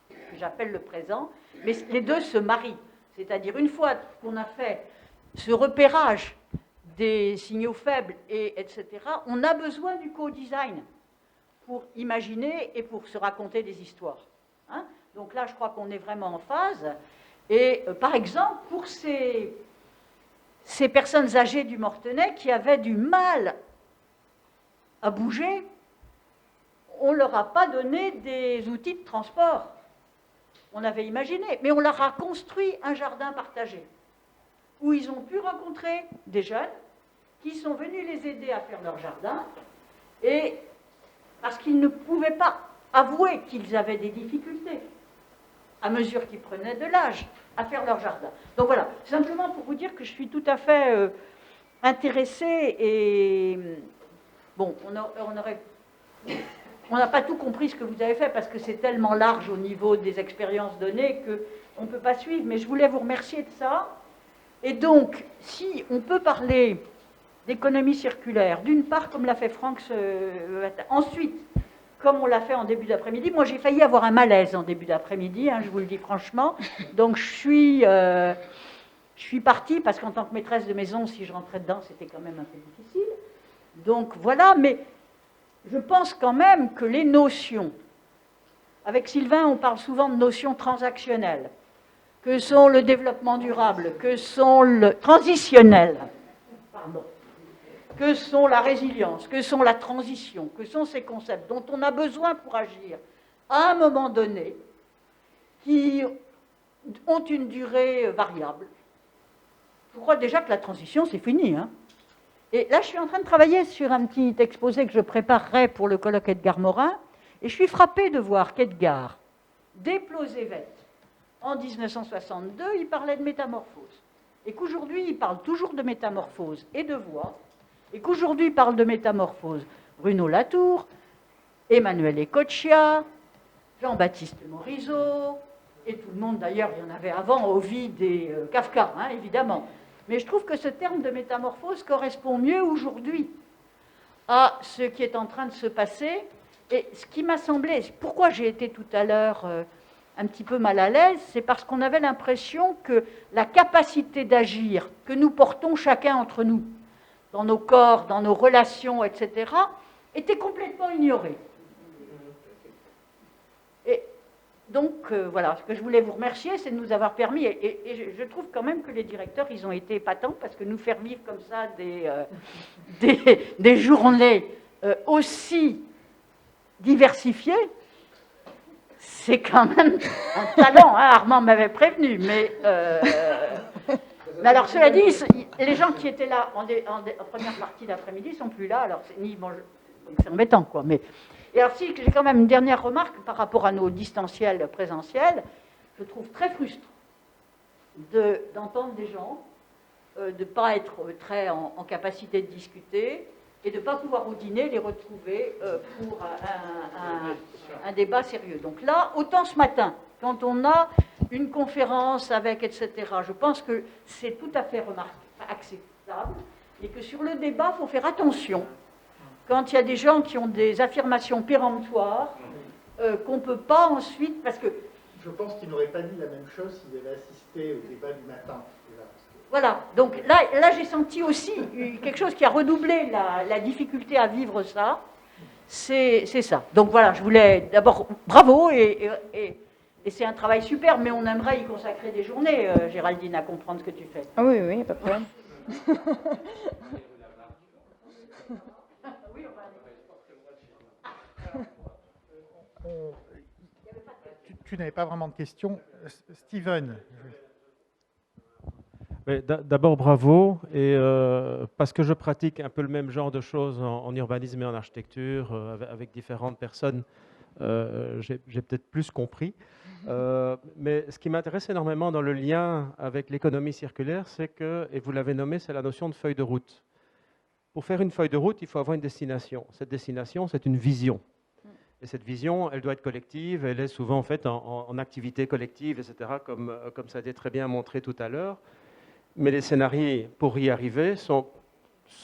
Que j'appelle le présent. Mais les deux se marient. C'est-à-dire, une fois qu'on a fait ce repérage des signaux faibles, etc., on a besoin du co-design pour imaginer et pour se raconter des histoires. Hein? Donc là, je crois qu'on est vraiment en phase. Et par exemple, pour ces personnes âgées du Mortainais qui avaient du mal à bouger, on ne leur a pas donné des outils de transport. On avait imaginé, mais on leur a construit un jardin partagé où ils ont pu rencontrer des jeunes qui sont venus les aider à faire leur jardin, et parce qu'ils ne pouvaient pas avouer qu'ils avaient des difficultés à mesure qu'ils prenaient de l'âge à faire leur jardin. Donc voilà, simplement pour vous dire que je suis tout à fait intéressée, et bon, on n'a pas tout compris ce que vous avez fait parce que c'est tellement large au niveau des expériences données qu'on ne peut pas suivre, mais je voulais vous remercier de ça. Et donc, si on peut parler d'économie circulaire, d'une part, comme l'a fait Franck ensuite, comme on l'a fait en début d'après-midi, moi j'ai failli avoir un malaise en début d'après-midi, hein, je vous le dis franchement, donc je suis partie, parce qu'en tant que maîtresse de maison, si je rentrais dedans, c'était quand même un peu difficile. Donc voilà, mais je pense quand même que les notions, avec Sylvain, on parle souvent de notions transactionnelles, que sont le développement durable, que sont le transitionnel, pardon, que sont la résilience, que sont la transition, que sont ces concepts dont on a besoin pour agir à un moment donné, qui ont une durée variable. Je crois déjà que la transition, c'est fini. Hein. Et là, je suis en train de travailler sur un petit exposé que je préparerai pour le colloque Edgar Morin, et je suis frappée de voir qu'Edgar, dès Plausévet, en 1962, il parlait de métamorphose, et qu'aujourd'hui, il parle toujours de métamorphose et de voix, et qu'aujourd'hui, il parle de métamorphose Bruno Latour, Emmanuel Ecoccia, Jean-Baptiste Morisot, et tout le monde d'ailleurs, il y en avait avant, Ovide et Kafka, hein, évidemment. Mais je trouve que ce terme de métamorphose correspond mieux aujourd'hui à ce qui est en train de se passer. Et ce qui m'a semblé, pourquoi j'ai été tout à l'heure un petit peu mal à l'aise, c'est parce qu'on avait l'impression que la capacité d'agir que nous portons chacun entre nous, dans nos corps, dans nos relations, etc., était complètement ignorée. Et donc, voilà, ce que je voulais vous remercier, c'est de nous avoir permis, et je trouve quand même que les directeurs, ils ont été épatants, parce que nous faire vivre comme ça des journées aussi diversifiées, c'est quand même un talent, hein. Armand m'avait prévenu, mais alors cela dit, les gens qui étaient là en première partie d'après-midi sont plus là, alors c'est embêtant, quoi, mais... Et alors, si j'ai quand même une dernière remarque par rapport à nos distanciels présentiels, je trouve très frustrant d'entendre des gens, de ne pas être très en capacité de discuter et de ne pas pouvoir au dîner les retrouver pour un débat sérieux. Donc là, autant ce matin, quand on a une conférence avec, etc., je pense que c'est tout à fait acceptable et que sur le débat, il faut faire attention. Quand il y a des gens qui ont des affirmations péremptoires, qu'on ne peut pas ensuite... Parce que... Je pense qu'ils n'auraient pas dit la même chose s'ils avaient assisté au débat du matin. Voilà, donc là j'ai senti aussi quelque chose qui a redoublé la difficulté à vivre ça. C'est ça. Donc voilà, je voulais d'abord... Bravo, et c'est un travail super, mais on aimerait y consacrer des journées, Géraldine, à comprendre ce que tu fais. Ah oui, oui, pas de problème. Tu n'avais pas vraiment de questions. Steven. D'abord, bravo. Et parce que je pratique un peu le même genre de choses en urbanisme et en architecture, avec différentes personnes, j'ai peut-être plus compris. Mais ce qui m'intéresse énormément dans le lien avec l'économie circulaire, c'est que, et vous l'avez nommé, c'est la notion de feuille de route. Pour faire une feuille de route, il faut avoir une destination. Cette destination, c'est une vision. Et cette vision, elle doit être collective, elle est souvent faite en activité collective, etc., comme ça a été très bien montré tout à l'heure. Mais les scénarios pour y arriver sont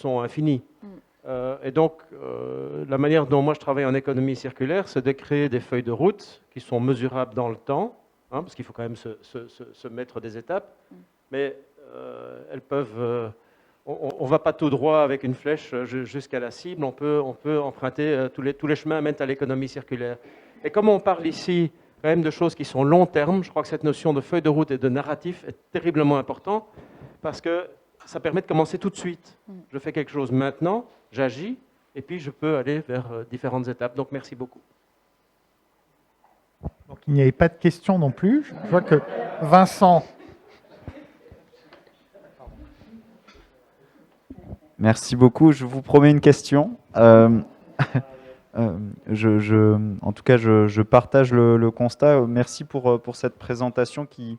infinis. Et donc, la manière dont moi je travaille en économie circulaire, c'est de créer des feuilles de route qui sont mesurables dans le temps, hein, parce qu'il faut quand même se mettre des étapes, mais elles peuvent... on ne va pas tout droit avec une flèche jusqu'à la cible, on peut emprunter, tous les chemins mènent à l'économie circulaire. Et comme on parle ici quand même de choses qui sont long terme, je crois que cette notion de feuille de route et de narratif est terriblement importante, parce que ça permet de commencer tout de suite. Je fais quelque chose maintenant, j'agis, et puis je peux aller vers différentes étapes. Donc merci beaucoup. Donc il n'y avait pas de questions non plus. Je vois que Vincent... Merci beaucoup. Je vous promets une question. En tout cas, je partage le constat. Merci pour cette présentation qui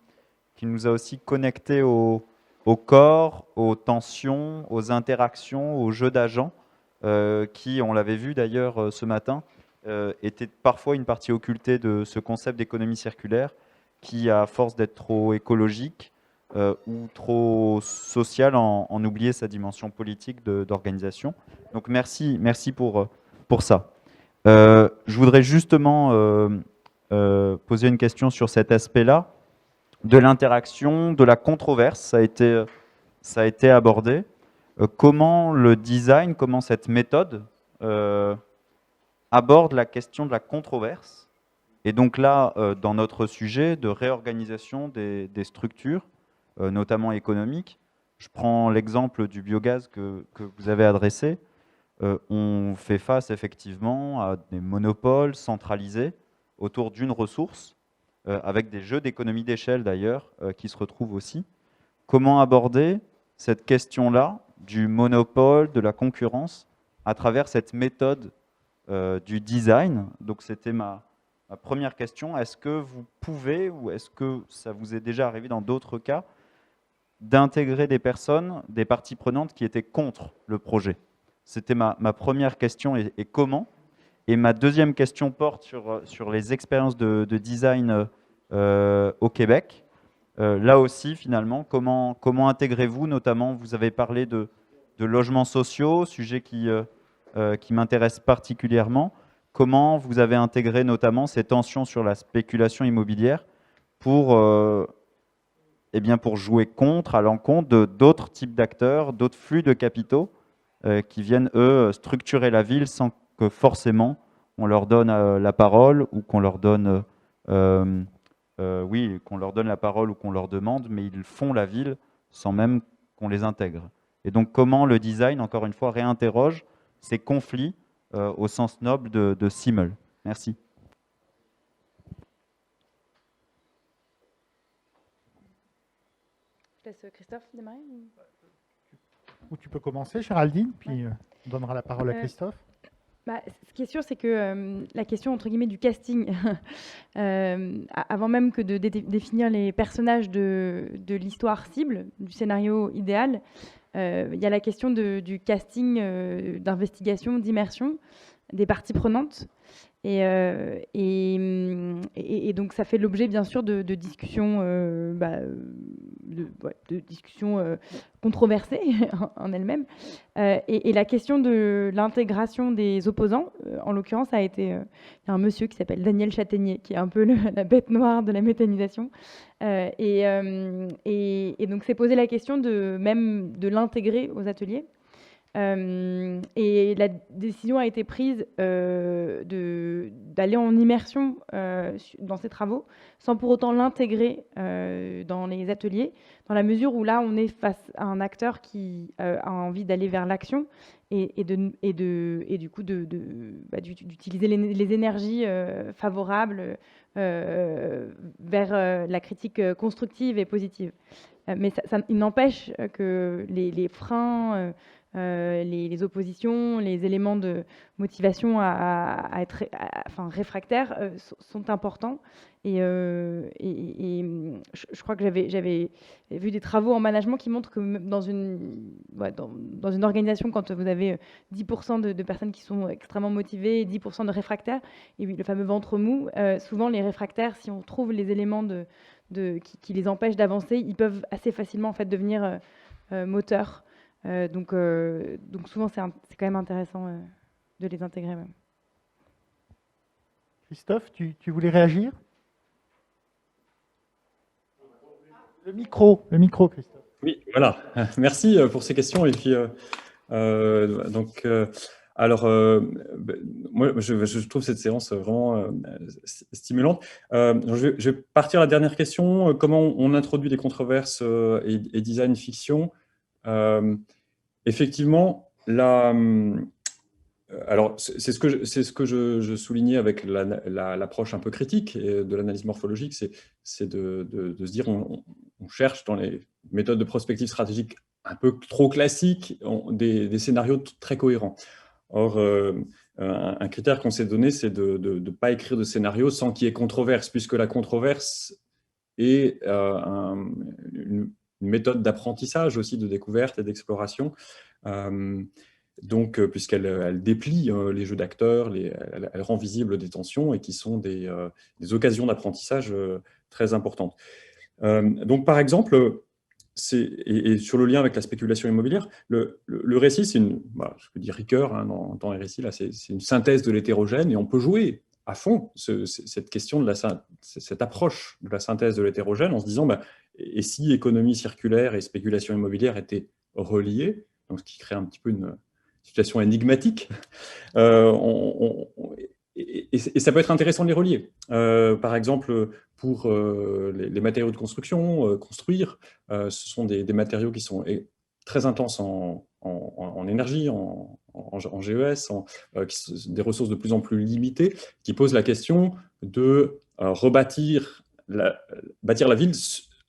nous a aussi connectés au corps, aux tensions, aux interactions, aux jeux d'agents, qui, on l'avait vu d'ailleurs ce matin, étaient parfois une partie occultée de ce concept d'économie circulaire qui, à force d'être trop écologique, ou trop social, en oublier sa dimension politique d'organisation. Donc merci pour ça. Je voudrais justement poser une question sur cet aspect-là, de l'interaction, de la controverse, ça a été abordé. Comment le design, comment cette méthode aborde la question de la controverse. Et donc là, dans notre sujet de réorganisation des structures, notamment économiques, je prends l'exemple du biogaz que vous avez adressé. On fait face effectivement à des monopoles centralisés autour d'une ressource, avec des jeux d'économie d'échelle d'ailleurs, qui se retrouvent aussi. Comment aborder cette question-là du monopole, de la concurrence, à travers cette méthode du design? Donc c'était ma première question. Est-ce que vous pouvez, ou est-ce que ça vous est déjà arrivé dans d'autres cas, d'intégrer des personnes, des parties prenantes qui étaient contre le projet? C'était ma première question, et comment? Et ma deuxième question porte sur les expériences de design au Québec. Là aussi, finalement, comment intégrez-vous, notamment, vous avez parlé de logements sociaux, sujet qui m'intéresse particulièrement. Comment vous avez intégré notamment ces tensions sur la spéculation immobilière pour jouer à l'encontre d'autres types d'acteurs, d'autres flux de capitaux qui viennent, eux, structurer la ville sans que forcément on leur donne la parole, ou qu'on leur donne qu'on leur donne la parole ou qu'on leur demande, mais ils font la ville sans même qu'on les intègre. Et donc comment le design, encore une fois, réinterroge ces conflits au sens noble de Simmel. Merci. Je laisse Christophe démarrer. Ou tu peux commencer, Géraldine, puis on donnera la parole à Christophe. Ce qui est sûr, c'est que la question, entre guillemets, du casting, avant même que de définir les personnages de l'histoire cible, du scénario idéal, il y a la question du casting, d'investigation, d'immersion des parties prenantes. Et donc, ça fait l'objet, bien sûr, de discussions, de discussions controversées en elles-mêmes. Et la question de l'intégration des opposants, en l'occurrence, il y a un monsieur qui s'appelle Daniel Châtaignier, qui est un peu la bête noire de la méthanisation. Et donc, c'est posé la question de l'intégrer aux ateliers. Et la décision a été prise d'aller en immersion dans ces travaux, sans pour autant l'intégrer dans les ateliers, dans la mesure où là, on est face à un acteur qui a envie d'aller vers l'action et du coup d'utiliser les énergies favorables vers la critique constructive et positive. Mais il n'empêche que les freins, les oppositions, les éléments de motivation à être réfractaires sont importants. Et je crois que j'avais vu des travaux en management qui montrent que dans une organisation, quand vous avez 10% de personnes qui sont extrêmement motivées et 10% de réfractaires, et le fameux ventre mou, souvent les réfractaires, si on trouve les éléments qui les empêchent d'avancer, ils peuvent assez facilement en fait devenir moteurs. Donc souvent c'est quand même intéressant de les intégrer. Même. Christophe, tu voulais réagir? Le micro, Christophe. Oui, voilà. Merci pour ces questions. Et puis, moi, je trouve cette séance vraiment stimulante. Je vais partir à la dernière question. Comment on introduit des controverses et design fiction? Effectivement, alors c'est ce que je soulignais avec l'approche un peu critique de l'analyse morphologique, c'est de se dire on cherche dans les méthodes de prospective stratégique un peu trop classiques des scénarios très cohérents. Or, un critère qu'on s'est donné, c'est de ne pas écrire de scénario sans qu'il y ait controverse, puisque la controverse est une méthode d'apprentissage aussi, de découverte et d'exploration. Donc, puisqu'elle déplie les jeux d'acteurs, elle rend visible des tensions et qui sont des occasions d'apprentissage très importantes. Donc, par exemple, et sur le lien avec la spéculation immobilière, le récit, c'est je peux dire Ricoeur, dans les récits, là, c'est une synthèse de l'hétérogène, et on peut jouer à fond cette question cette approche de la synthèse de l'hétérogène en se disant, et si économie circulaire et spéculation immobilière étaient reliées, donc ce qui crée un petit peu situations énigmatiques. Et ça peut être intéressant de les relier. Par exemple, pour les matériaux de construction, construire, ce sont des matériaux qui sont très intenses en énergie, en GES, des ressources de plus en plus limitées, qui posent la question de bâtir la ville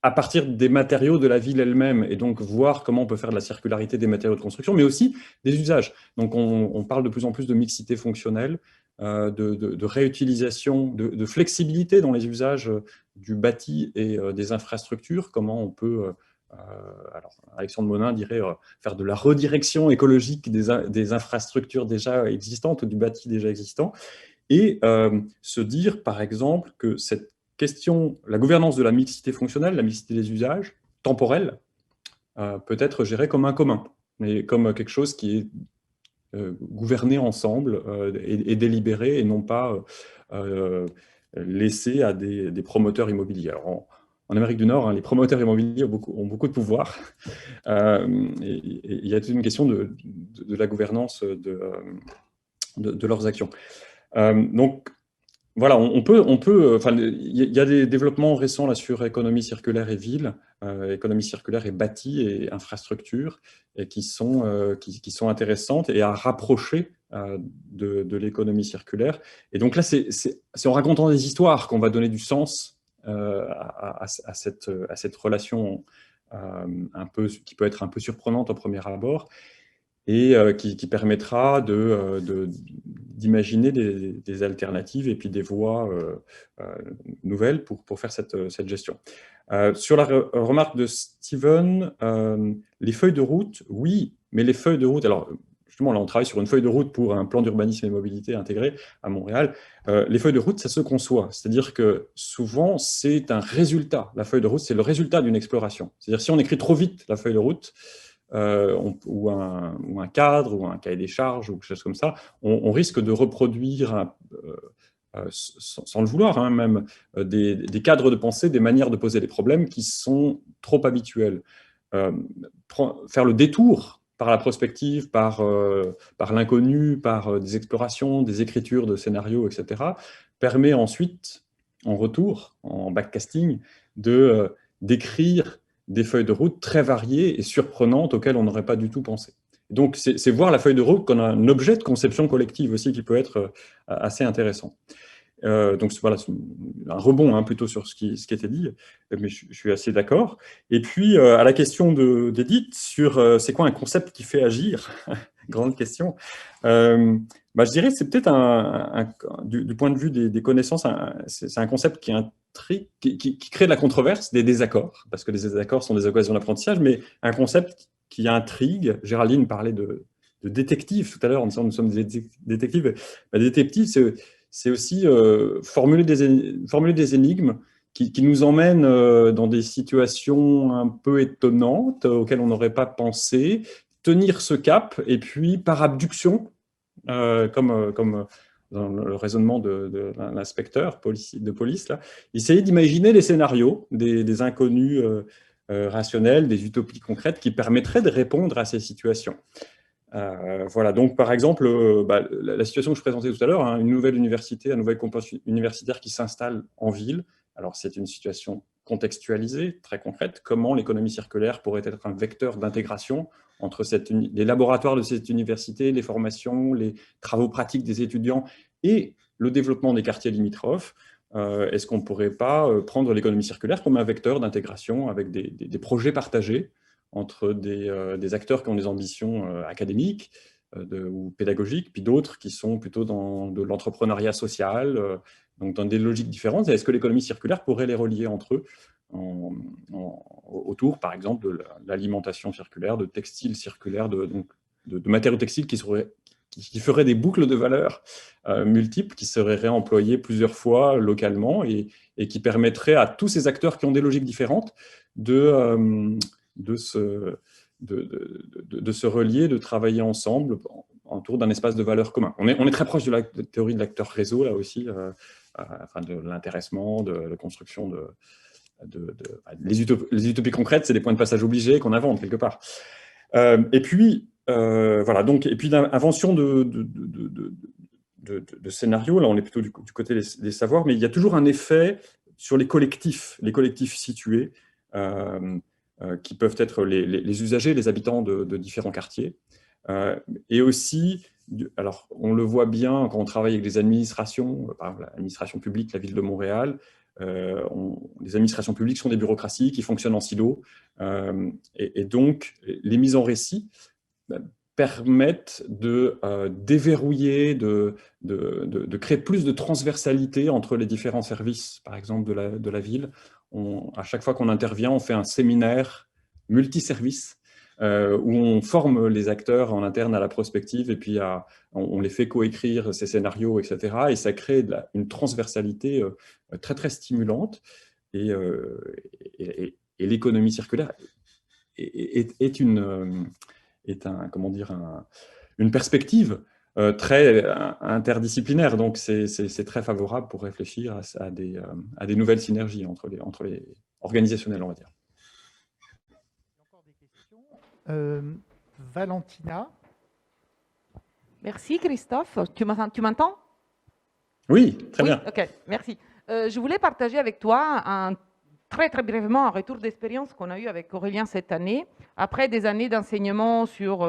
à partir des matériaux de la ville elle-même, et donc voir comment on peut faire de la circularité des matériaux de construction, mais aussi des usages. Donc on parle de plus en plus de mixité fonctionnelle, de réutilisation, de flexibilité dans les usages du bâti et des infrastructures, comment on peut, alors Alexandre Monin dirait, faire de la redirection écologique des infrastructures déjà existantes ou du bâti déjà existant, et se dire par exemple que cette question, la gouvernance de la mixité fonctionnelle, la mixité des usages, temporelle, peut être gérée comme un commun, mais comme quelque chose qui est gouverné ensemble et délibéré, et non pas laissé à des promoteurs immobiliers. Alors, en Amérique du Nord, hein, les promoteurs immobiliers ont beaucoup de pouvoir. Et il y a toute une question de la gouvernance de leurs actions. Donc, voilà, il y a des développements récents là, sur économie circulaire et ville, économie circulaire et bâti et infrastructure, et qui sont intéressantes et à rapprocher de l'économie circulaire. Et donc là, c'est en racontant des histoires qu'on va donner du sens à cette relation qui peut être un peu surprenante au premier abord, et qui permettra d'imaginer des alternatives et puis des voies nouvelles pour faire cette gestion. Sur la remarque de Steven, les feuilles de route, oui, mais les feuilles de route, alors justement là on travaille sur une feuille de route pour un plan d'urbanisme et mobilité intégré à Montréal. Les feuilles de route, ça se conçoit, c'est-à-dire que souvent c'est un résultat. La feuille de route, c'est le résultat d'une exploration. C'est-à-dire si on écrit trop vite la feuille de route, ou un cadre, ou un cahier des charges, ou quelque chose comme ça, on risque de reproduire, sans le vouloir, hein, même, des cadres de pensée, des manières de poser les problèmes qui sont trop habituels. Faire le détour par la prospective, par l'inconnu, par des explorations, des écritures de scénarios, etc., permet ensuite, en retour, en backcasting, d'écrire des feuilles de route très variées et surprenantes auxquelles on n'aurait pas du tout pensé. Donc, c'est voir la feuille de route comme un objet de conception collective aussi qui peut être assez intéressant. Donc, voilà, un rebond plutôt sur ce qui était dit, mais je suis assez d'accord. Et puis, à la question d'Edith sur c'est quoi un concept qui fait agir, grande question. Je dirais que c'est peut-être du point de vue des connaissances, c'est un concept qui crée de la controverse, des désaccords, parce que les désaccords sont des occasions d'apprentissage, mais un concept qui intrigue. Géraldine parlait de détective tout à l'heure, en disant que nous sommes des détectives. Détective, c'est aussi formuler des énigmes qui nous emmènent dans des situations un peu étonnantes auxquelles on n'aurait pas pensé, tenir ce cap, et puis par abduction, comme dans le raisonnement de l'inspecteur de police, là, essayer d'imaginer les scénarios des inconnus rationnels, des utopies concrètes qui permettraient de répondre à ces situations. Voilà, donc par exemple, la situation que je présentais tout à l'heure, hein, une nouvelle université, un nouvel campus universitaire qui s'installe en ville. Alors c'est une situation contextualisée, très concrète. Comment l'économie circulaire pourrait être un vecteur d'intégration entre les laboratoires de cette université, les formations, les travaux pratiques des étudiants et le développement des quartiers limitrophes. Est-ce qu'on ne pourrait pas prendre l'économie circulaire comme un vecteur d'intégration avec des projets partagés entre des acteurs qui ont des ambitions académiques ou pédagogiques, puis d'autres qui sont plutôt dans de l'entrepreneuriat social, donc dans des logiques différentes. Est-ce que l'économie circulaire pourrait les relier entre eux autour, par exemple, de l'alimentation circulaire, de textiles circulaires, de matériaux textiles qui feraient des boucles de valeur multiples, qui seraient réemployés plusieurs fois localement et qui permettraient à tous ces acteurs qui ont des logiques différentes de se relier, de travailler ensemble autour d'un espace de valeurs commun. On est très proche de la théorie de l'acteur réseau, là aussi, de l'intéressement, de la construction les utopies concrètes, c'est des points de passage obligés qu'on invente quelque part. Et puis, voilà, donc, et puis l'invention de scénarios, là on est plutôt du côté des savoirs, mais il y a toujours un effet sur les collectifs situés, qui peuvent être les usagers, les habitants de différents quartiers. Et aussi, alors on le voit bien quand on travaille avec des administrations, par exemple l'administration publique, la ville de Montréal, les administrations publiques sont des bureaucraties qui fonctionnent en silo, et donc les mises en récit permettent de déverrouiller, de créer plus de transversalité entre les différents services, par exemple, de la ville. À chaque fois qu'on intervient, on fait un séminaire multiservice où on forme les acteurs en interne à la prospective et puis on les fait coécrire ces scénarios, etc. Et ça crée une transversalité très, très stimulante. Et l'économie circulaire est comment dire, une perspective très interdisciplinaire. Donc, c'est très favorable pour réfléchir à des nouvelles synergies entre les organisationnelles, on va dire. Encore des questions. Valentina. Merci Christophe. Tu m'entends? Oui, très bien. Ok, merci. Je voulais partager avec toi très brièvement un retour d'expérience qu'on a eu avec Aurélien cette année. Après des années d'enseignement sur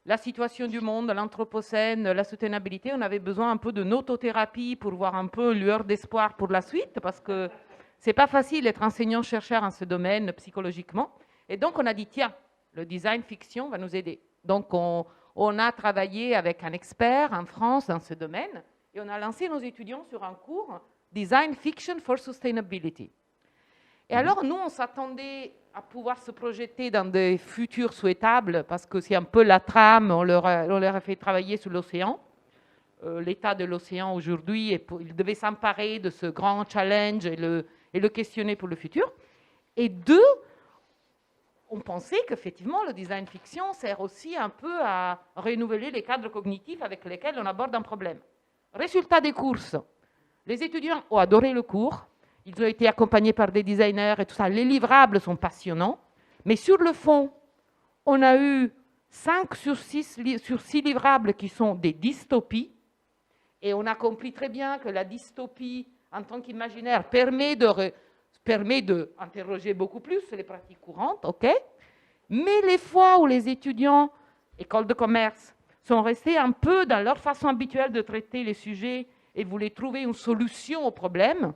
la situation du monde, l'anthropocène, la soutenabilité, on avait besoin un peu de notothérapie pour voir un peu lueur d'espoir pour la suite, parce que c'est pas facile d'être enseignant-chercheur en ce domaine psychologiquement. Et donc on a dit, tiens, le design fiction va nous aider. Donc on a travaillé avec un expert en France dans ce domaine et on a lancé nos étudiants sur un cours Design Fiction for Sustainability. Et alors, nous, on s'attendait à pouvoir se projeter dans des futurs souhaitables, parce que c'est un peu la trame, on leur a fait travailler sur l'océan. L'état de l'océan aujourd'hui, ils devaient s'emparer de ce grand challenge et le questionner pour le futur. Et deux, on pensait qu'effectivement, le design fiction sert aussi un peu à renouveler les cadres cognitifs avec lesquels on aborde un problème. Résultat des courses, les étudiants ont adoré le cours. Ils ont été accompagnés par des designers et tout ça. Les livrables sont passionnants. Mais sur le fond, on a eu 5 sur 6 livrables qui sont des dystopies. Et on a compris très bien que la dystopie, en tant qu'imaginaire, permet d'interroger beaucoup plus les pratiques courantes. Okay, mais les fois où les étudiants, écoles de commerce, sont restés un peu dans leur façon habituelle de traiter les sujets et voulaient trouver une solution au problème,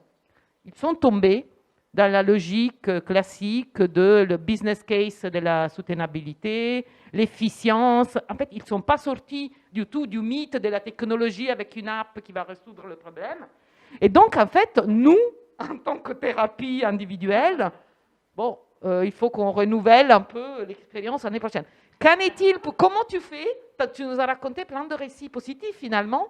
ils sont tombés dans la logique classique de le business case de la soutenabilité, l'efficience. En fait, ils ne sont pas sortis du tout du mythe de la technologie avec une app qui va résoudre le problème. Et donc, en fait, nous, en tant que thérapie individuelle, bon, il faut qu'on renouvelle un peu l'expérience l'année prochaine. Qu'en est-il? Comment tu fais? Tu nous as raconté plein de récits positifs, finalement.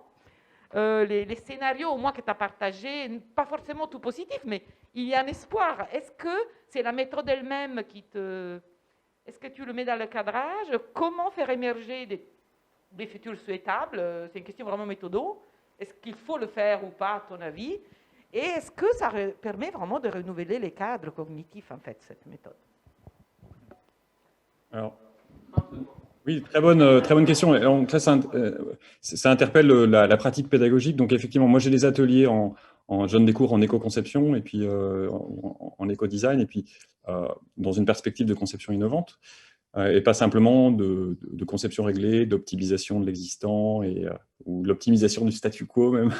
Les scénarios, au moins, que tu as partagés, pas forcément tout positif, mais il y a un espoir. Est-ce que c'est la méthode elle-même qui te... Est-ce que tu le mets dans le cadrage? Comment faire émerger des futurs souhaitables? C'est une question vraiment méthodo. Est-ce qu'il faut le faire ou pas, à ton avis? Et est-ce que ça permet vraiment de renouveler les cadres cognitifs, en fait, cette méthode? Alors, oui, très bonne question. Donc, ça interpelle la pratique pédagogique. Donc, effectivement, moi, j'ai des ateliers je donne des cours en éco-conception et puis en éco-design, et puis dans une perspective de conception innovante, et pas simplement de conception réglée, d'optimisation de l'existant ou l'optimisation du statu quo même.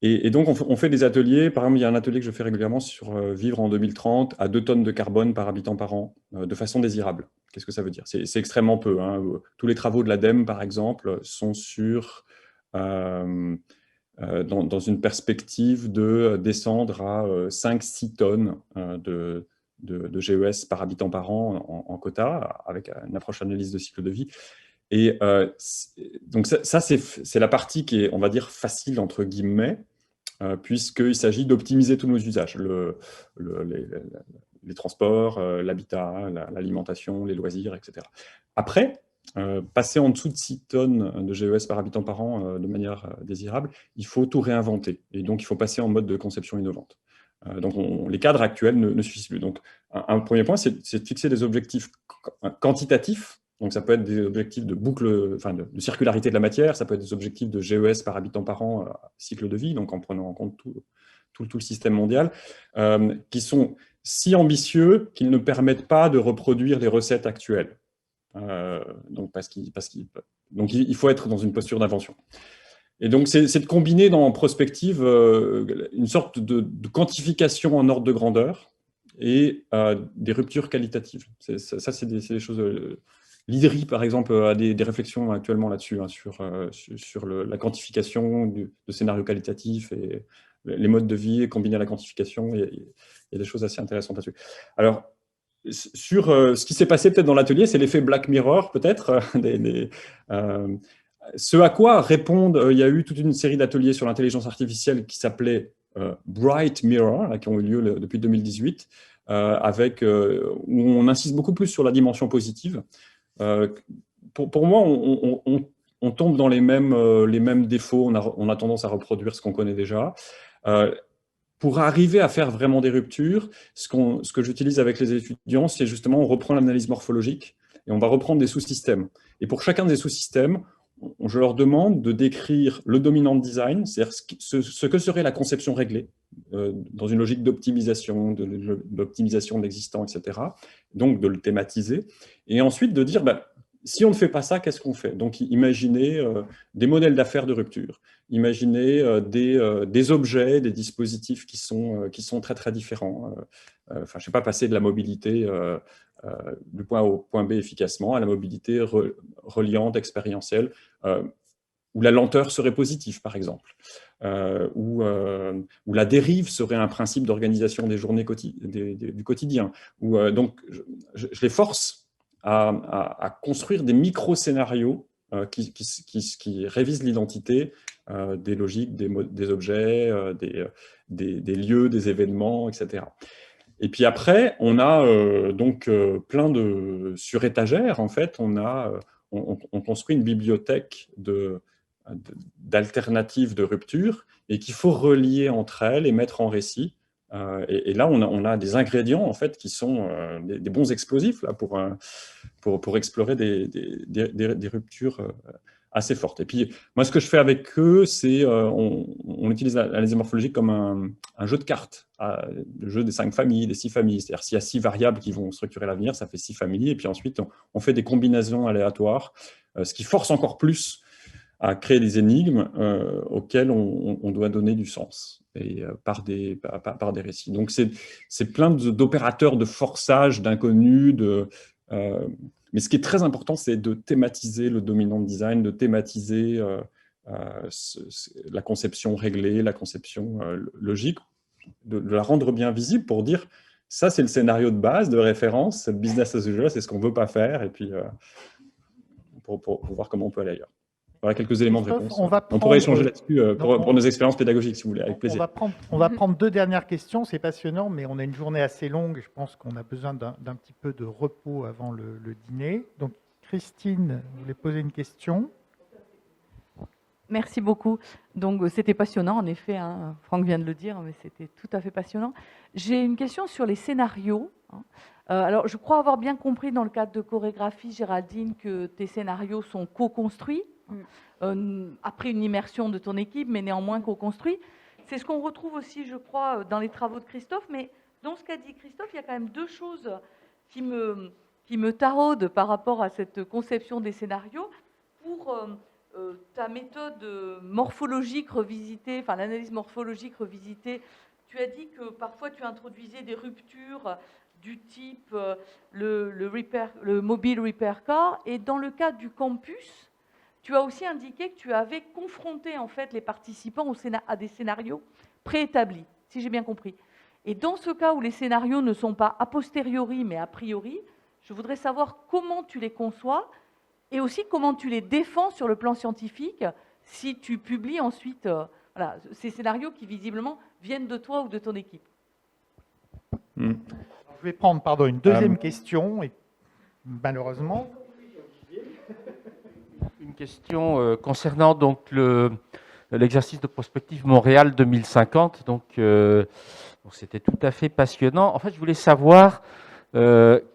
Et donc, on fait des ateliers. Par exemple, il y a un atelier que je fais régulièrement sur vivre en 2030 à 2 tonnes de carbone par habitant par an, de façon désirable. Qu'est-ce que ça veut dire? C'est extrêmement peu. Hein. Tous les travaux de l'ADEME, par exemple, sont dans une perspective de descendre à 5-6 tonnes de GES par habitant par an en quota, avec une approche analyse de cycle de vie. Et donc ça c'est la partie qui est, on va dire, facile, entre guillemets, puisqu'il s'agit d'optimiser tous nos usages, les transports, l'habitat, l'alimentation, les loisirs, etc. Après, passer en dessous de 6 tonnes de GES par habitant par an de manière désirable, il faut tout réinventer. Et donc, il faut passer en mode de conception innovante. Donc, les cadres actuels ne suffisent plus. Donc, un premier point, c'est de fixer des objectifs quantitatifs. Donc, ça peut être des objectifs de boucle, enfin, de circularité de la matière, ça peut être des objectifs de GES par habitant par an, cycle de vie, donc en prenant en compte tout le système mondial, qui sont si ambitieux qu'ils ne permettent pas de reproduire les recettes actuelles. Donc, donc, il faut être dans une posture d'invention. Et donc, c'est de combiner en prospective une sorte de quantification en ordre de grandeur et des ruptures qualitatives. Ça, c'est des choses... L'IDRI, par exemple, a des réflexions actuellement là-dessus, hein, sur la quantification de scénarios qualitatifs et les modes de vie combinés à la quantification. Il y a des choses assez intéressantes là-dessus. Alors, sur ce qui s'est passé peut-être dans l'atelier, c'est l'effet Black Mirror, peut-être. Ce à quoi répondent, il y a eu toute une série d'ateliers sur l'intelligence artificielle qui s'appelait Bright Mirror, là, qui ont eu lieu depuis 2018, où on insiste beaucoup plus sur la dimension positive. Pour moi, on tombe dans les mêmes défauts, on a tendance à reproduire ce qu'on connaît déjà. Pour arriver à faire vraiment des ruptures, ce que j'utilise avec les étudiants, c'est justement, on reprend l'analyse morphologique et on va reprendre des sous-systèmes. Et pour chacun des sous-systèmes, je leur demande de décrire le dominant design, c'est-à-dire ce que serait la conception réglée, dans une logique d'optimisation, de l'existant, etc. Donc, de le thématiser. Et ensuite, de dire, si on ne fait pas ça, qu'est-ce qu'on fait? Donc, imaginez des modèles d'affaires de rupture. Imaginez des objets, des dispositifs qui sont très, très différents. Enfin, je ne sais pas, passer de la mobilité du point A au point B efficacement à la mobilité reliante, expérientielle, où la lenteur serait positive, par exemple, où la dérive serait un principe d'organisation des journées du quotidien. Donc, je les force à construire des micro-scénarios qui révisent l'identité des logiques, des objets, des lieux, des événements, etc. Et puis après, on a donc plein de sur étagères, en fait, on construit une bibliothèque d'alternatives de rupture et qu'il faut relier entre elles et mettre en récit. Et là, on a des ingrédients, en fait, qui sont des bons explosifs là, pour explorer des ruptures assez fortes. Et puis, moi, ce que je fais avec eux, c'est on utilise l'analyse morphologique comme un jeu de cartes, le jeu des 5 familles, des 6 familles. C'est-à-dire, s'il y a 6 variables qui vont structurer l'avenir, ça fait 6 familles. Et puis ensuite, on fait des combinaisons aléatoires, ce qui force encore plus à créer des énigmes auxquelles on doit donner du sens, et par des récits. Donc, c'est plein d'opérateurs de forçage, d'inconnus, mais ce qui est très important, c'est de thématiser le dominant design, de thématiser la conception réglée, la conception logique, de la rendre bien visible pour dire ça, c'est le scénario de base, de référence, c'est le business as usual, c'est ce qu'on ne veut pas faire, et puis pour voir comment on peut aller ailleurs. Voilà quelques éléments de réponse. On pourrait échanger là-dessus pour nos expériences pédagogiques, si vous voulez, avec plaisir. On va prendre 2 dernières questions, c'est passionnant, mais on a une journée assez longue, je pense qu'on a besoin d'un petit peu de repos avant le dîner. Donc, Christine, vous voulez poser une question? Merci beaucoup. Donc, c'était passionnant, en effet, hein. Franck vient de le dire, mais c'était tout à fait passionnant. J'ai une question sur les scénarios. Alors, je crois avoir bien compris dans le cadre de chorégraphie, Géraldine, que tes scénarios sont co-construits, après une immersion de ton équipe, mais néanmoins co-construits. C'est ce qu'on retrouve aussi, je crois, dans les travaux de Christophe, mais dans ce qu'a dit Christophe, il y a quand même 2 choses qui me taraudent par rapport à cette conception des scénarios. Pour ta méthode morphologique revisitée, enfin l'analyse morphologique revisitée, tu as dit que parfois tu introduisais des ruptures du type le mobile repair car, et dans le cas du campus, tu as aussi indiqué que tu avais confronté en fait les participants à des scénarios préétablis, si j'ai bien compris. Et dans ce cas où les scénarios ne sont pas a posteriori mais a priori, je voudrais savoir comment tu les conçois et aussi comment tu les défends sur le plan scientifique si tu publies ensuite voilà, ces scénarios qui visiblement viennent de toi ou de ton équipe. Je vais prendre une deuxième question, et malheureusement... Une question concernant donc l'exercice de prospective Montréal 2050. Donc, Donc, c'était tout à fait passionnant. En fait, je voulais savoir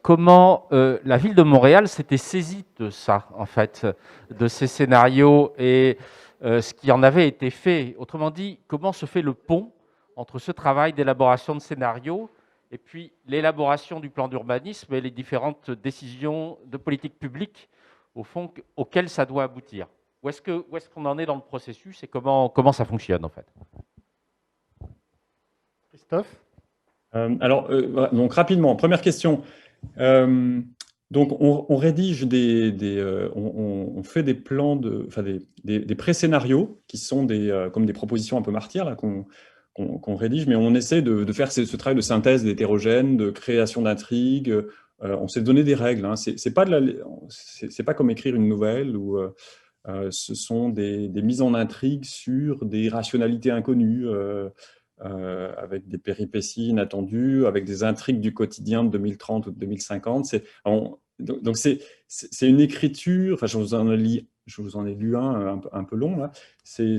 comment la ville de Montréal s'était saisie de ça, en fait, de ces scénarios et ce qui en avait été fait. Autrement dit, comment se fait le pont entre ce travail d'élaboration de scénarios et puis l'élaboration du plan d'urbanisme et les différentes décisions de politique publique, au fond, auxquelles ça doit aboutir. Où est-ce qu'on en est dans le processus et comment ça fonctionne, en fait? Christophe? Alors, voilà, donc rapidement, première question. Donc, on rédige on fait des plans enfin des pré-scénarios qui sont comme des propositions un peu martyrs là qu'on rédige, mais on essaie de faire ce travail de synthèse d'hétérogène, de création d'intrigues. On s'est donné des règles. Hein. C'est pas comme écrire une nouvelle où ce sont des mises en intrigue sur des rationalités inconnues. Avec des péripéties inattendues, avec des intrigues du quotidien de 2030 ou de 2050. Donc c'est une écriture, enfin je vous en ai lu un peu long, là. C'est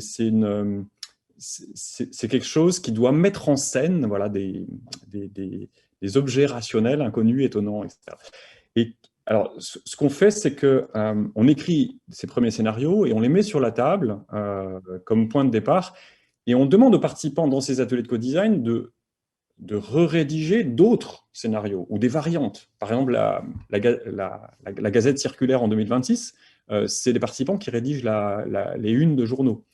quelque chose qui doit mettre en scène voilà, des objets rationnels, inconnus, étonnants, etc. Et alors, ce qu'on fait, c'est qu'on écrit ces premiers scénarios et on les met sur la table comme point de départ. Et on demande aux participants dans ces ateliers de co-design de re-rédiger d'autres scénarios ou des variantes. Par exemple, la Gazette circulaire en 2026, c'est les participants qui rédigent les unes de journaux.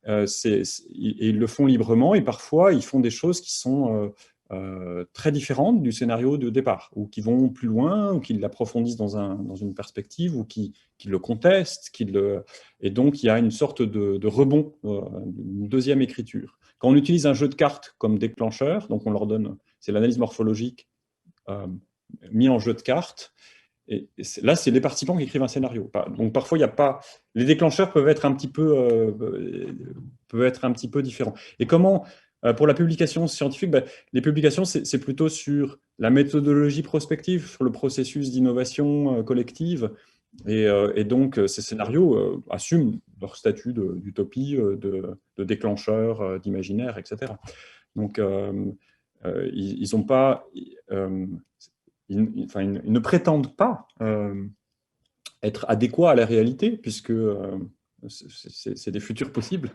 Ils le font librement et parfois ils font des choses qui sont très différentes du scénario de départ, ou qui vont plus loin, ou qui l'approfondissent dans une perspective, ou qui le contestent, et donc il y a une sorte de rebond, une deuxième écriture. Quand on utilise un jeu de cartes comme déclencheur, donc on leur donne, c'est l'analyse morphologique mis en jeu de cartes, et là c'est les participants qui écrivent un scénario. Donc parfois il n'y a pas, les déclencheurs peuvent être un petit peu différents. Et comment pour la publication scientifique, les publications, c'est plutôt sur la méthodologie prospective, sur le processus d'innovation collective. Et donc, ces scénarios assument leur statut d'utopie, de déclencheur, d'imaginaire, etc. Donc, ils n'ont pas... ils ne prétendent pas être adéquats à la réalité, puisque... c'est des futurs possibles.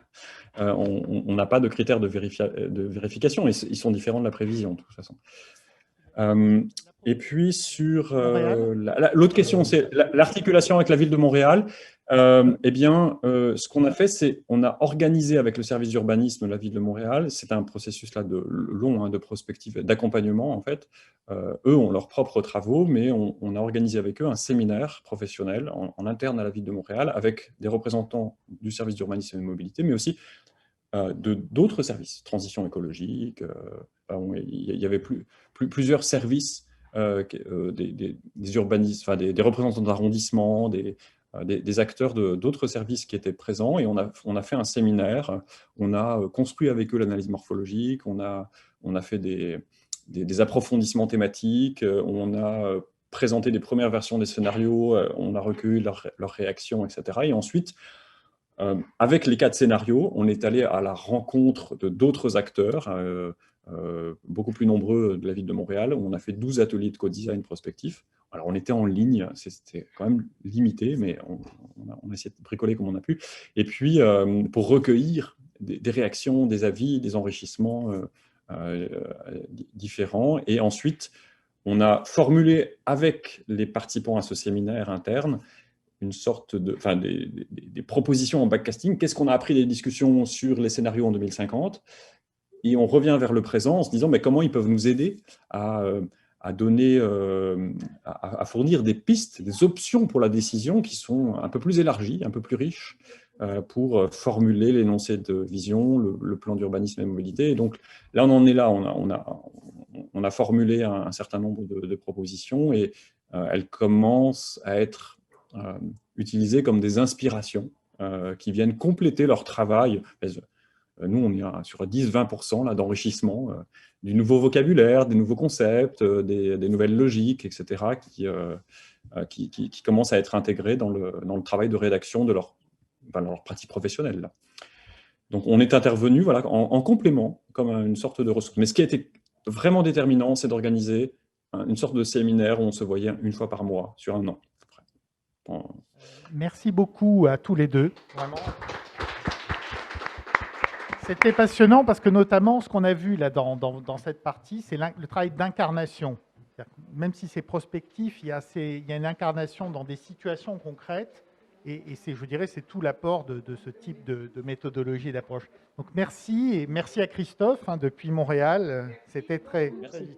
On n'a pas de critères de vérification, et ils sont différents de la prévision, de toute façon. Et puis, sur l'autre question, c'est l'articulation avec la ville de Montréal. Eh bien, ce qu'on a fait, c'est on a organisé avec le service d'urbanisme de la ville de Montréal, c'est un processus là long, de prospective, d'accompagnement en fait. Eux ont leurs propres travaux, mais on a organisé avec eux un séminaire professionnel en interne à la ville de Montréal avec des représentants du service d'urbanisme et de mobilité, mais aussi d'autres services, transition écologique. Il y avait plusieurs services, des urbanistes, des représentants d'arrondissement, des acteurs d'autres services qui étaient présents, et on a fait un séminaire, on a construit avec eux l'analyse morphologique, on a fait des approfondissements thématiques, on a présenté des premières versions des scénarios, on a recueilli leurs réactions, etc. Et ensuite, avec les 4 scénarios, on est allé à la rencontre de d'autres acteurs, beaucoup plus nombreux de la ville de Montréal. On a fait 12 ateliers de co-design prospectif. Alors, on était en ligne, c'était quand même limité, mais on a essayé de bricoler comme on a pu. Et puis, pour recueillir des réactions, des avis, des enrichissements différents. Et ensuite, on a formulé avec les participants à ce séminaire interne une sorte des propositions en backcasting. Qu'est-ce qu'on a appris des discussions sur les scénarios en 2050 ? Et on revient vers le présent en se disant mais comment ils peuvent nous aider à fournir des pistes, des options pour la décision qui sont un peu plus élargies, un peu plus riches, pour formuler l'énoncé de vision, le plan d'urbanisme et mobilité. Et donc là, on en est là, on a formulé un certain nombre de propositions, et elles commencent à être utilisées comme des inspirations qui viennent compléter leur travail. Nous, on est sur 10-20% d'enrichissement du nouveau vocabulaire, des nouveaux concepts, des nouvelles logiques, etc., qui commencent à être intégrés dans le travail de rédaction de leur pratique professionnelle. Là. Donc, on est intervenu en complément, comme une sorte de ressource. Mais ce qui a été vraiment déterminant, c'est d'organiser une sorte de séminaire où on se voyait une fois par mois, sur un an. Merci beaucoup à tous les deux. Vraiment. C'était passionnant parce que notamment ce qu'on a vu là dans cette partie, c'est le travail d'incarnation. Même si c'est prospectif, il y a une incarnation dans des situations concrètes et je dirais c'est tout l'apport de ce type de méthodologie et d'approche. Donc merci et merci à Christophe depuis Montréal. C'était très utile.